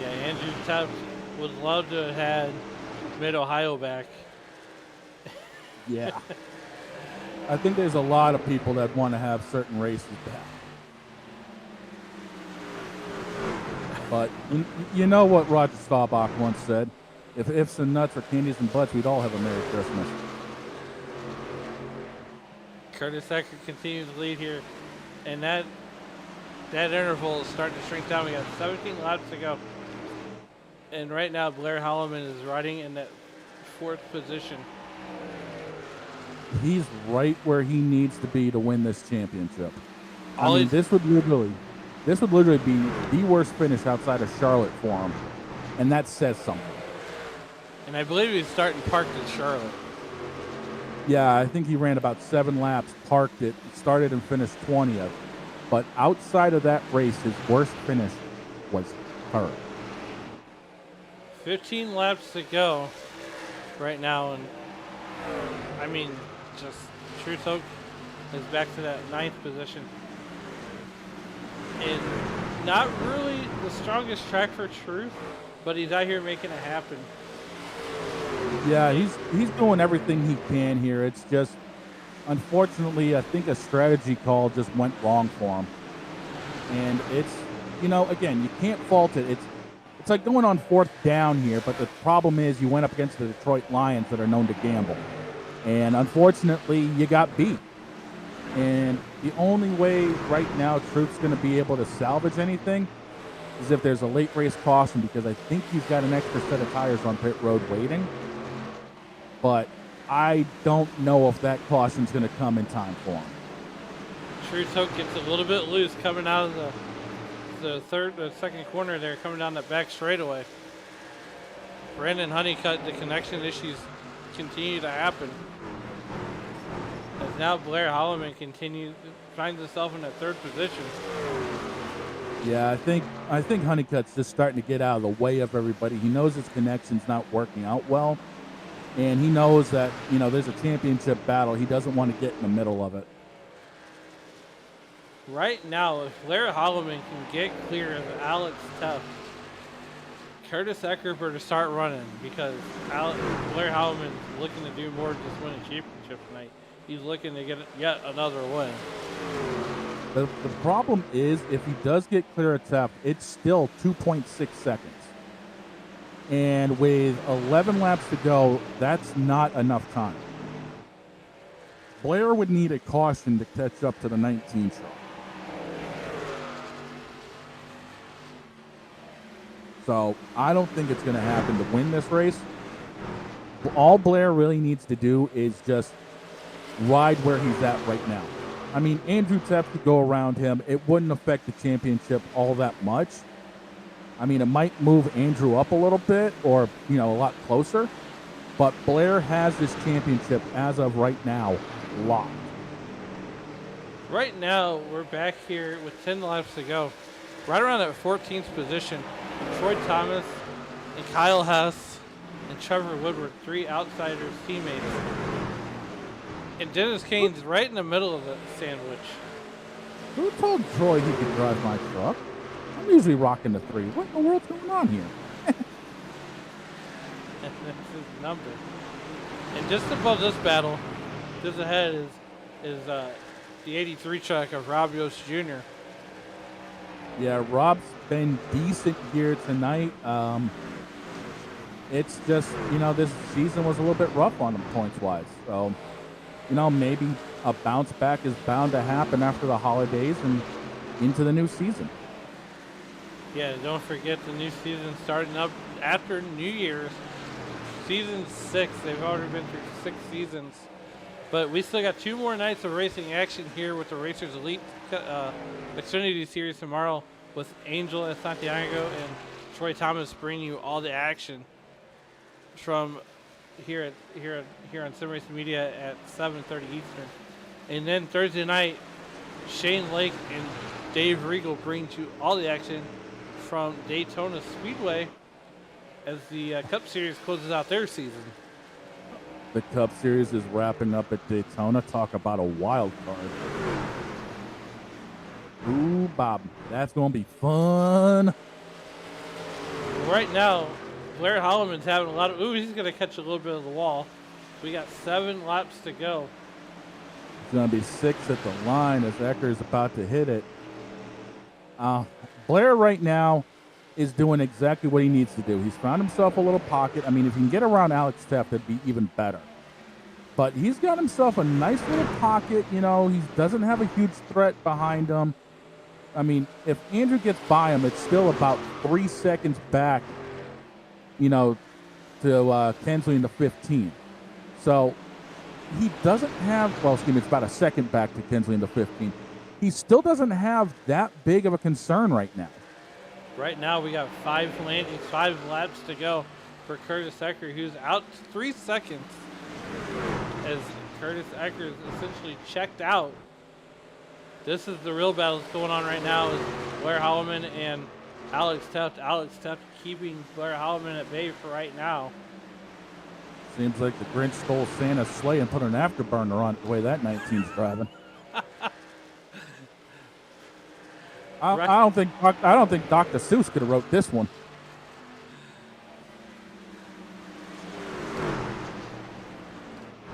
Yeah, Andrew Teft would love to have had Mid-Ohio back. Yeah. I think there's a lot of people that want to have certain races back. But you know what Roger Staubach once said? If ifs and nuts or candies and butts, we'd all have a Merry Christmas. Curtis Ecker continues to lead here, and that interval is starting to shrink down. We got 17 laps to go, and right now Blair Holloman is riding in that 4th position. He's right where he needs to be to win this championship. I mean, this would literally be the worst finish outside of Charlotte for him, and that says something. And I believe he's starting parked at Charlotte. Yeah, I think he ran about 7 laps, parked it, started and finished 20th. But outside of that race, his worst finish was third. 15 laps to go right now, and I mean, just Truth Oak is back to that 9th position. And not really the strongest track for Truth, but he's out here making it happen. Yeah, he's doing everything he can here. It's just, unfortunately, I think a strategy call just went wrong for him. And it's, again, you can't fault it. It's like going on 4th down here, but the problem is you went up against the Detroit Lions that are known to gamble. And unfortunately, you got beat. And the only way right now Truth's going to be able to salvage anything is if there's a late race caution, because I think he's got an extra set of tires on pit road waiting. But I don't know if that caution's going to come in time for him. Truth Oak gets a little bit loose coming out of the second corner there, coming down that back straightaway. Brandon Honeycutt, the connection issues continue to happen. As now Blair Holloman finds himself in that 3rd position. Yeah, I think Honeycutt's just starting to get out of the way of everybody. He knows his connection's not working out well, and he knows that, there's a championship battle. He doesn't want to get in the middle of it. Right now, if Blair Holloman can get clear of Alex Tuff, Curtis Ecker better start running, because Blair Holloman is looking to do more than just win a championship tonight. He's looking to get yet another win. The problem is, if he does get clear of Tuff, it's still 2.6 seconds. And with 11 laps to go, that's not enough time. Blair would need a caution to catch up to the 19 truck. So I don't think it's going to happen to win this race. All Blair really needs to do is just ride where he's at right now. I mean, Andrew Tepp could go around him. It wouldn't affect the championship all that much. I mean, it might move Andrew up a little bit or, a lot closer. But Blair has this championship, as of right now, locked. Right now, we're back here with 10 laps to go. Right around that 14th position, Troy Thomas and Kyle Hess and Trevor Woodward, 3 outsiders teammates. And Dennis Kane's right in the middle of the sandwich. Who told Troy he could drive my truck? I'm usually rocking the 3. What in the world's going on here? And that's his number. And just above this battle, just ahead is the 83 truck of Rob Yost Jr. Yeah, Rob's been decent here tonight. It's just, this season was a little bit rough on him points-wise. So, maybe a bounce back is bound to happen after the holidays and into the new season. Yeah, don't forget the new season starting up after New Year's. Season 6, they've already been through 6 seasons. But we still got 2 more nights of racing action here with the Racers Elite Xfinity Series tomorrow, with Angel and Santiago and Troy Thomas bringing you all the action from here on Sim Racing Media at 7:30 Eastern. And then Thursday night, Shane Lake and Dave Regal bring you all the action from Daytona Speedway as the Cup Series closes out their season. The Cup Series is wrapping up at Daytona. Talk about a wild card. Ooh, Bob, that's going to be fun. Right now, Blair Holloman's having a lot of... Ooh, he's going to catch a little bit of the wall. We got 7 laps to go. It's going to be 6 at the line as Ecker's about to hit it. Blair right now is doing exactly what he needs to do. He's found himself a little pocket. I mean, if he can get around Alex Tepp, that'd be even better. But he's got himself a nice little pocket. You know, he doesn't have a huge threat behind him. I mean, if Andrew gets by him, it's still about 3 seconds back, you know, to Kensley in the 15. So he doesn't have, well, excuse me, it's about a second back to Kensley in the 15. He still doesn't have that big of a concern right now. Right now, we got 5 landings, 5 laps to go for Curtis Ecker, who's out 3 seconds as Curtis Ecker is essentially checked out. This is the real battle that's going on right now is Blair Holloman and Alex Teft. Alex Teft keeping Blair Holloman at bay for right now. Seems like the Grinch stole Santa's sleigh and put an afterburner on it the way that 19's driving. I don't think Dr. Seuss could have wrote this one.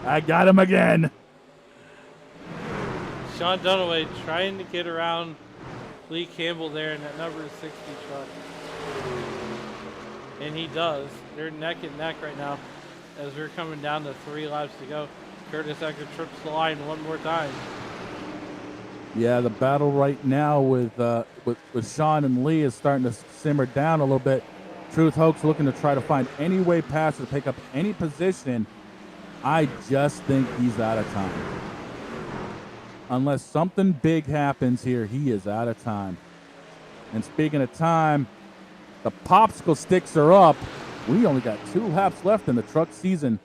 I got him again. Sean Dunaway trying to get around Lee Campbell there in that number 60 truck. And he does. They're neck and neck right now as we're coming down to 3 laps to go. Curtis Ecker trips the line one more time. Yeah, the battle right now with Sean and Lee is starting to simmer down a little bit. Truth Hoax looking to try to find any way past to pick up any position. I just think he's out of time. Unless something big happens here, he is out of time. And speaking of time, the popsicle sticks are up. We only got 2 laps left in the truck season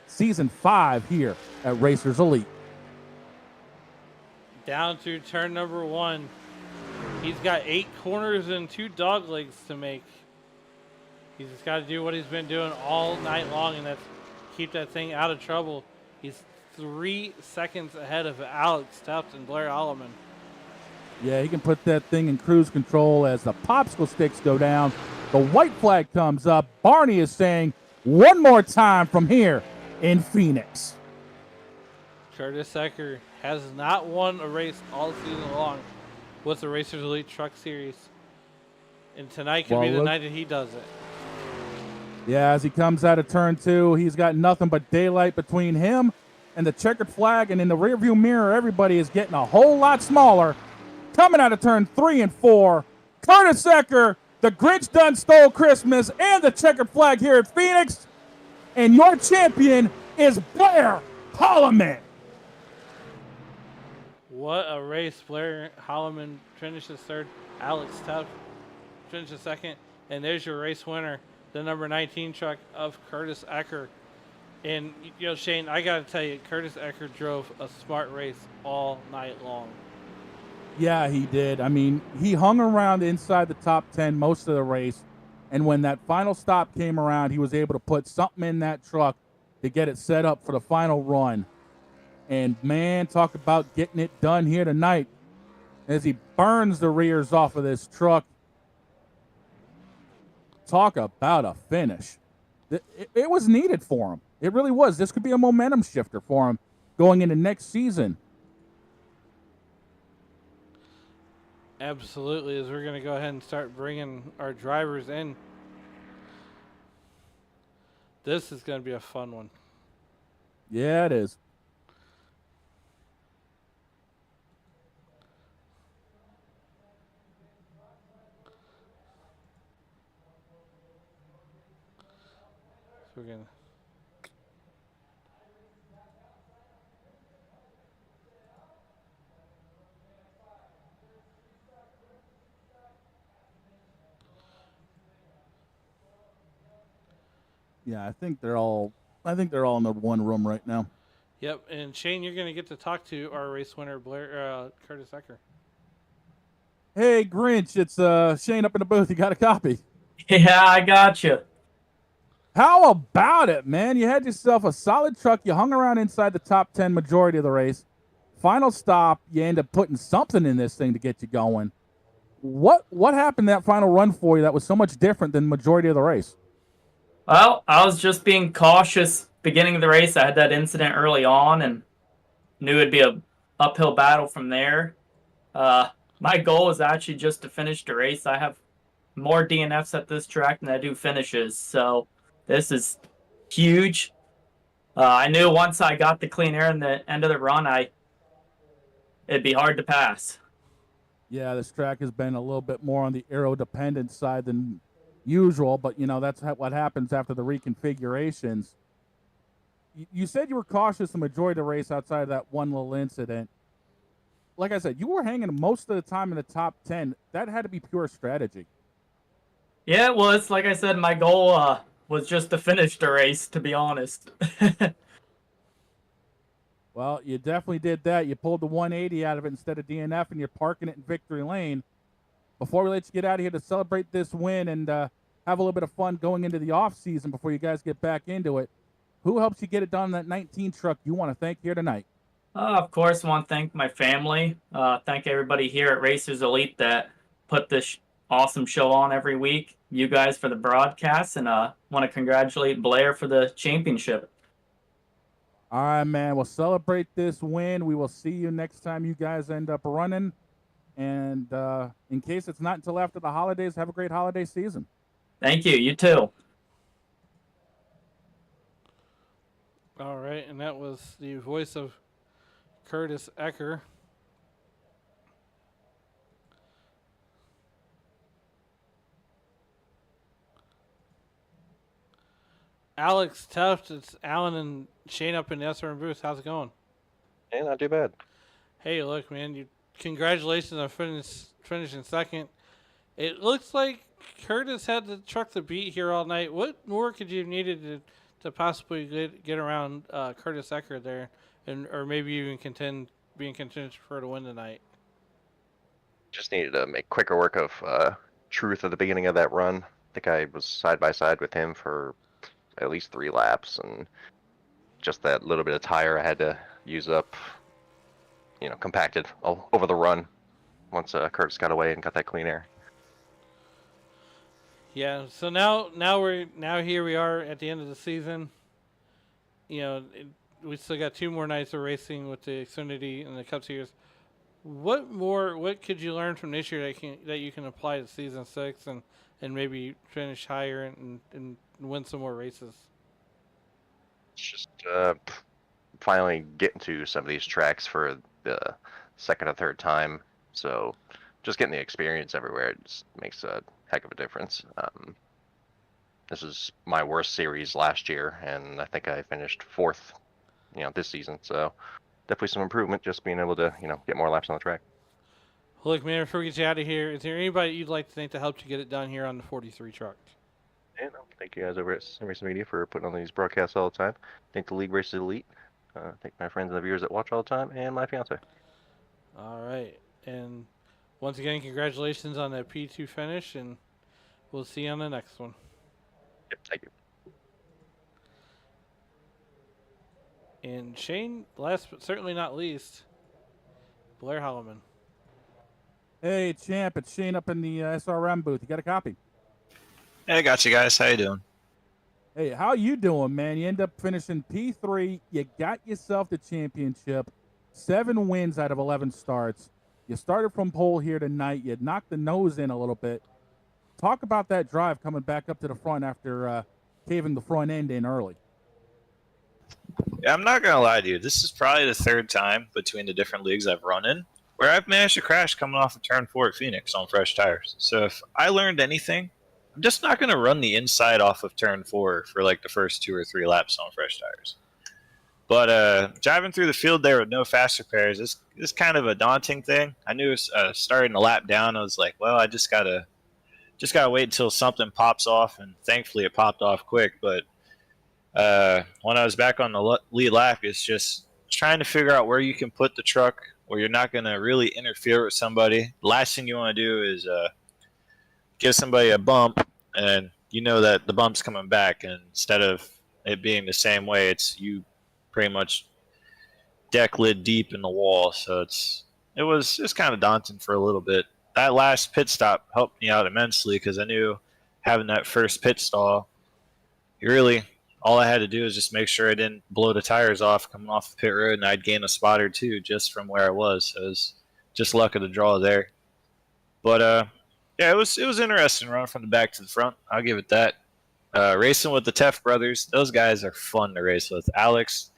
5 here at Racers Elite. Down to turn number 1. He's got 8 corners and 2 dog legs to make. He's just got to do what he's been doing all night long, and that's keep that thing out of trouble. He's 3 seconds ahead of Alex Teft and Blair Holloman. Yeah, he can put that thing in cruise control as the popsicle sticks go down. The white flag comes up. Barney is saying one more time from here in Phoenix. Curtis Ecker has not won a race all season long with the Racers Elite Truck Series. And tonight could be the night that he does it. Yeah, as he comes out of turn 2, he's got nothing but daylight between him and the checkered flag. And in the rearview mirror, everybody is getting a whole lot smaller. Coming out of turn 3 and 4, Curtis Ecker, the Grinch done stole Christmas, and the checkered flag here at Phoenix. And your champion is Blair Holloman. What a race. Blair Holloman finishes 3rd. Alex Teft finishes 2nd. And there's your race winner, the number 19 truck of Curtis Ecker. And, you know, Shane, I got to tell you, Curtis Ecker drove a smart race all night long. Yeah, he did. I mean, he hung around inside the top 10 most of the race. And when that final stop came around, he was able to put something in that truck to get it set up for the final run. And, man, talk about getting it done here tonight as he burns the rears off of this truck. Talk about a finish. It was needed for him. It really was. This could be a momentum shifter for him going into next season. Absolutely, as we're going to go ahead and start bringing our drivers in. This is going to be a fun one. Yeah, it is. So we're going to... Yeah, I think they're all in the one room right now. Yep, and Shane, you're going to get to talk to our race winner, Curtis Ecker. Hey, Grinch, it's Shane up in the booth. You got a copy? Yeah, I got you. How about it, man? You had yourself a solid truck. You hung around inside the top 10 majority of the race. Final stop, you end up putting something in this thing to get you going. What happened that final run for you that was so much different than the majority of the race? Well, I was just being cautious beginning of the race. I had that incident early on and knew it'd be a uphill battle from there. My goal is actually just to finish the race. I have more DNFs at this track than I do finishes, so this is huge. I knew once I got the clean air in the end of the run, it'd be hard to pass. Yeah, this track has been a little bit more on the aero dependent side than usual, but that's what happens after the reconfigurations. You said you were cautious the majority of the race outside of that one little incident. Like I said, you were hanging most of the time in the top 10. That had to be pure strategy. Yeah, it was. Like I said, my goal was just to finish the race, to be honest. Well, you definitely did that. You pulled the 180 out of it instead of DNF, and you're parking it in victory lane. Before we let you get out of here to celebrate this win and have a little bit of fun going into the off season before you guys get back into it, who helps you get it done in that 19 truck you want to thank here tonight? Of course, I want to thank my family. Thank everybody here at Racers Elite that put this awesome show on every week. You guys for the broadcast, and want to congratulate Blair for the championship. All right, man. We'll celebrate this win. We will see you next time you guys end up running. And in case it's not until after the holidays, have a great holiday season. Thank you. You too. All right, and that was the voice of Curtis Ecker. Alex Tuft, it's Alan and Shane up in the SRM booth. How's it going? Hey, not too bad. Hey, look, man, congratulations on finishing second. It looks like Curtis had the truck to beat here all night. What more could you have needed to possibly get around Curtis Ecker there, or maybe even be in contention for to win tonight? Just needed to make quicker work of Truth at the beginning of that run. I think I was side by side with him for at least 3 laps, and just that little bit of tire I had to use up, compacted over the run once Curtis got away and got that clean air. Yeah. So now here we are at the end of the season. We still got 2 more nights of racing with the Xfinity and the Cup Series. What could you learn from this year that you can apply to season 6 and maybe finish higher and win some more races? It's just finally getting to some of these tracks for the second or third time. So just getting the experience everywhere just makes a heck of a difference. This is my worst series last year, and I think I finished 4th, this season. So definitely some improvement just being able to, get more laps on the track. Look, man, before we get you out of here, is there anybody you'd like to thank to help you get it done here on the 43 truck? And thank you guys over at SRM Media for putting on these broadcasts all the time. Thank the League Racers Elite. Thank my friends and the viewers that watch all the time, and my fiance. All right. And once again, congratulations on that P2 finish, and we'll see you on the next one. Yep, thank you. And Shane, last but certainly not least, Blair Holloman. Hey, champ, it's Shane up in the SRM booth. You got a copy? Hey, I got you guys. How you doing? Hey, how you doing, man? You end up finishing P3. You got yourself the championship. 7 wins out of 11 starts. You started from pole here tonight. You knocked the nose in a little bit. Talk about that drive coming back up to the front after caving the front end in early. Yeah, I'm not going to lie to you. This is probably the 3rd time between the different leagues I've run in where I've managed to crash coming off of turn 4 at Phoenix on fresh tires. So if I learned anything, I'm just not going to run the inside off of turn 4 for like the first 2 or 3 laps on fresh tires. But driving through the field there with no fast repairs is kind of a daunting thing. I knew starting to lap down, I was like, well, I just gotta wait until something pops off, and thankfully it popped off quick. But when I was back on the lead lap, it's just trying to figure out where you can put the truck where you're not going to really interfere with somebody. The last thing you want to do is give somebody a bump, and you know that the bump's coming back, and instead of it being the same way, it's you pretty much deck lid deep in the wall. So it was just kind of daunting for a little bit. That last pit stop helped me out immensely because I knew having that first pit stall, all I had to do is just make sure I didn't blow the tires off coming off the pit road, and I'd gain a spot or 2 just from where I was. So it was just luck of the draw there. But yeah, it was interesting running from the back to the front. I'll give it that. Racing with the Teff brothers, those guys are fun to race with. Alex,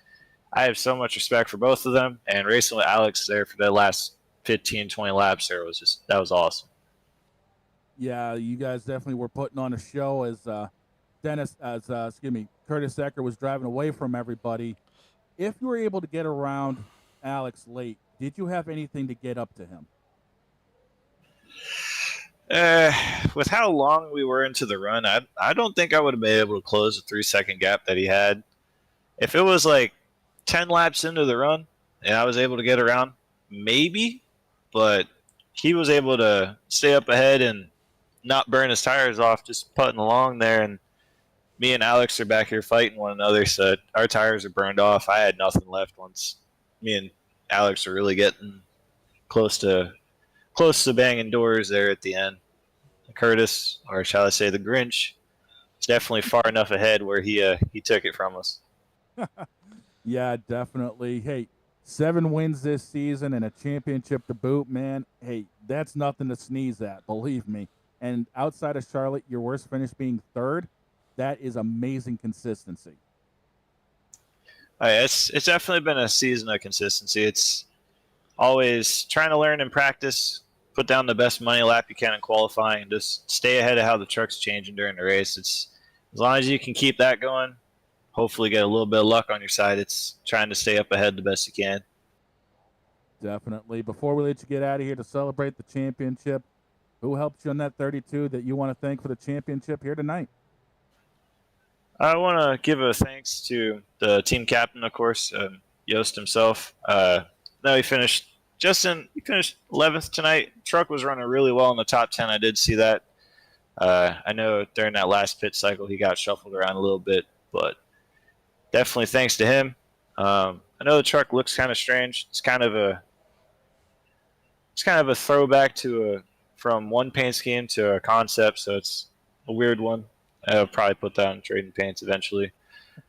I have so much respect for both of them, and racing with Alex there for the last 15, 20 laps there that was awesome. Yeah, you guys definitely were putting on a show as Curtis Ecker was driving away from everybody. If you were able to get around Alex late, did you have anything to get up to him? With how long we were into the run, I don't think I would have been able to close the 3-second gap that he had. If it was like 10 laps into the run and I was able to get around, maybe, but he was able to stay up ahead and not burn his tires off, just putting along there. And me and Alex are back here fighting one another, so our tires are burned off. I had nothing left once me and Alex were really getting close to banging doors there at the end. Curtis, or shall I say the Grinch, is definitely far enough ahead where he took it from us. Yeah, definitely. Hey, 7 wins this season and a championship to boot, man. Hey, that's nothing to sneeze at, believe me. And outside of Charlotte, your worst finish being 3rd, that is amazing consistency. It's definitely been a season of consistency. It's always trying to learn and practice, put down the best money lap you can in qualifying, and just stay ahead of how the truck's changing during the race. It's as long as you can keep that going, hopefully get a little bit of luck on your side. It's trying to stay up ahead the best you can. Definitely. Before we let you get out of here to celebrate the championship, who helped you on that 32 that you want to thank for the championship here tonight? I want to give a thanks to the team captain, of course, Yost himself. He finished 11th tonight. Truck was running really well in the top 10. I did see that. I know during that last pit cycle he got shuffled around a little bit, but definitely thanks to him. I know the truck looks kind of strange. It's kind of a throwback from one paint scheme to a concept, so it's a weird one. I'll probably put that on trading paints eventually.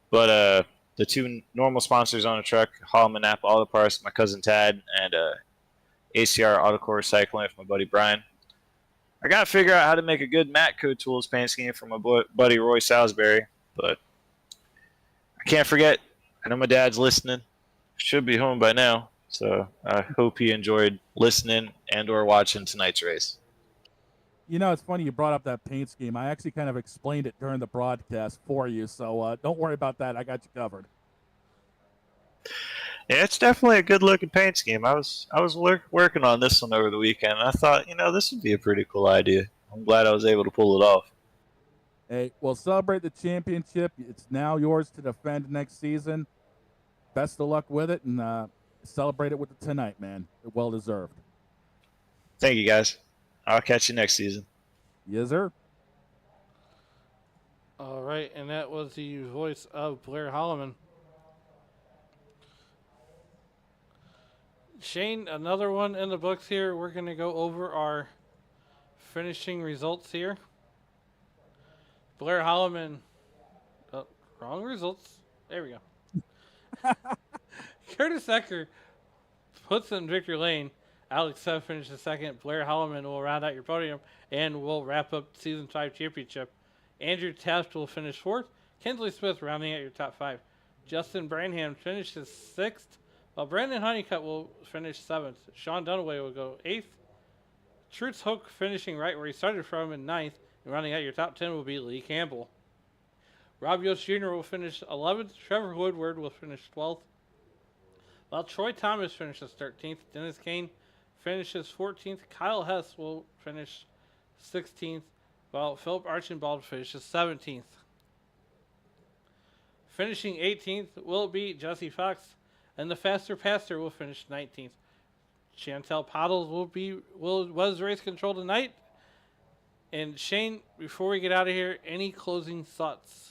But the 2 normal sponsors on the truck, Holloman Napa Auto Parts, my cousin Tad, and ACR Autocore Recycling with my buddy Brian. I got to figure out how to make a good matte code tools paint scheme for my buddy Roy Salisbury, but I can't forget. I know my dad's listening. Should be home by now, so I hope he enjoyed listening and or watching tonight's race. You know, it's funny you brought up that paint scheme. I actually kind of explained it during the broadcast for you, so don't worry about that. I got you covered. Yeah, it's definitely a good-looking paint scheme. I was working on this one over the weekend, and I thought, this would be a pretty cool idea. I'm glad I was able to pull it off. Hey, we'll celebrate the championship. It's now yours to defend next season. Best of luck with it, and celebrate it with it tonight, man. Well-deserved. Thank you, guys. I'll catch you next season. Yes, sir. All right, and that was the voice of Blair Holloman. Shane, another one in the books here. We're going to go over our finishing results here. Blair Holloman. Oh, wrong results. There we go. Curtis Ecker puts in victory lane. Alex Sev finishes 2nd. Blair Holloman will round out your podium and will wrap up Season 5 championship. Andrew Taft will finish 4th. Kinsley Smith rounding out your top 5. Justin Branham finishes 6th. While Brandon Honeycutt will finish 7th. Sean Dunaway will go 8th. Truth Hook finishing right where he started from in 9th. And rounding out your top 10 will be Lee Campbell. Rob Yost Jr. will finish 11th. Trevor Woodward will finish 12th. While Troy Thomas finishes 13th. Dennis Kane finishes 14th. Kyle Hess will finish 16th. While Philip Archambault finishes 17th. Finishing 18th will be Jesse Fox. And the Faster Pastor will finish 19th. Chantel Pottles was race control tonight. And Shane, before we get out of here, any closing thoughts?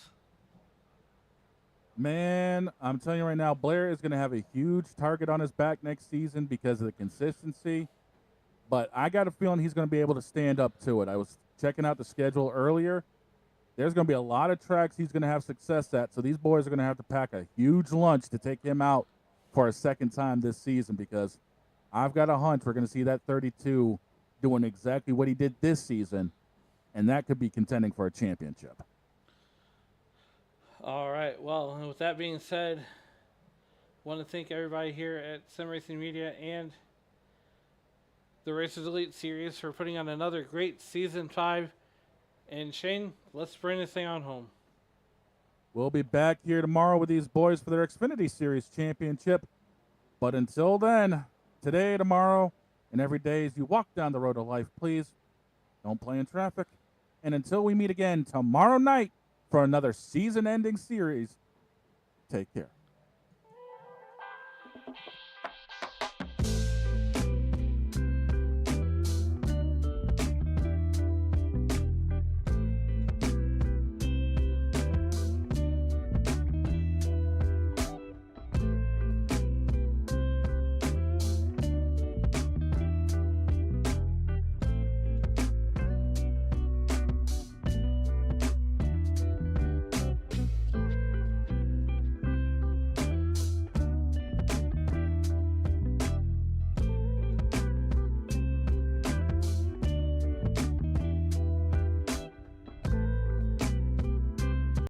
Man, I'm telling you right now, Blair is going to have a huge target on his back next season because of the consistency. But I got a feeling he's going to be able to stand up to it. I was checking out the schedule earlier. There's going to be a lot of tracks he's going to have success at. So these boys are going to have to pack a huge lunch to take him out for a second time this season, because I've got a hunch we're going to see that 32 doing exactly what he did this season, and that could be contending for a championship. All right. Well, and with that being said, want to thank everybody here at Sim Racing Media and the Racers Elite Series for putting on another great Season 5. And Shane, let's bring this thing on home. We'll be back here tomorrow with these boys for their Xfinity Series championship. But until then, today, tomorrow, and every day as you walk down the road of life, please don't play in traffic. And until we meet again tomorrow night for another season-ending series, take care.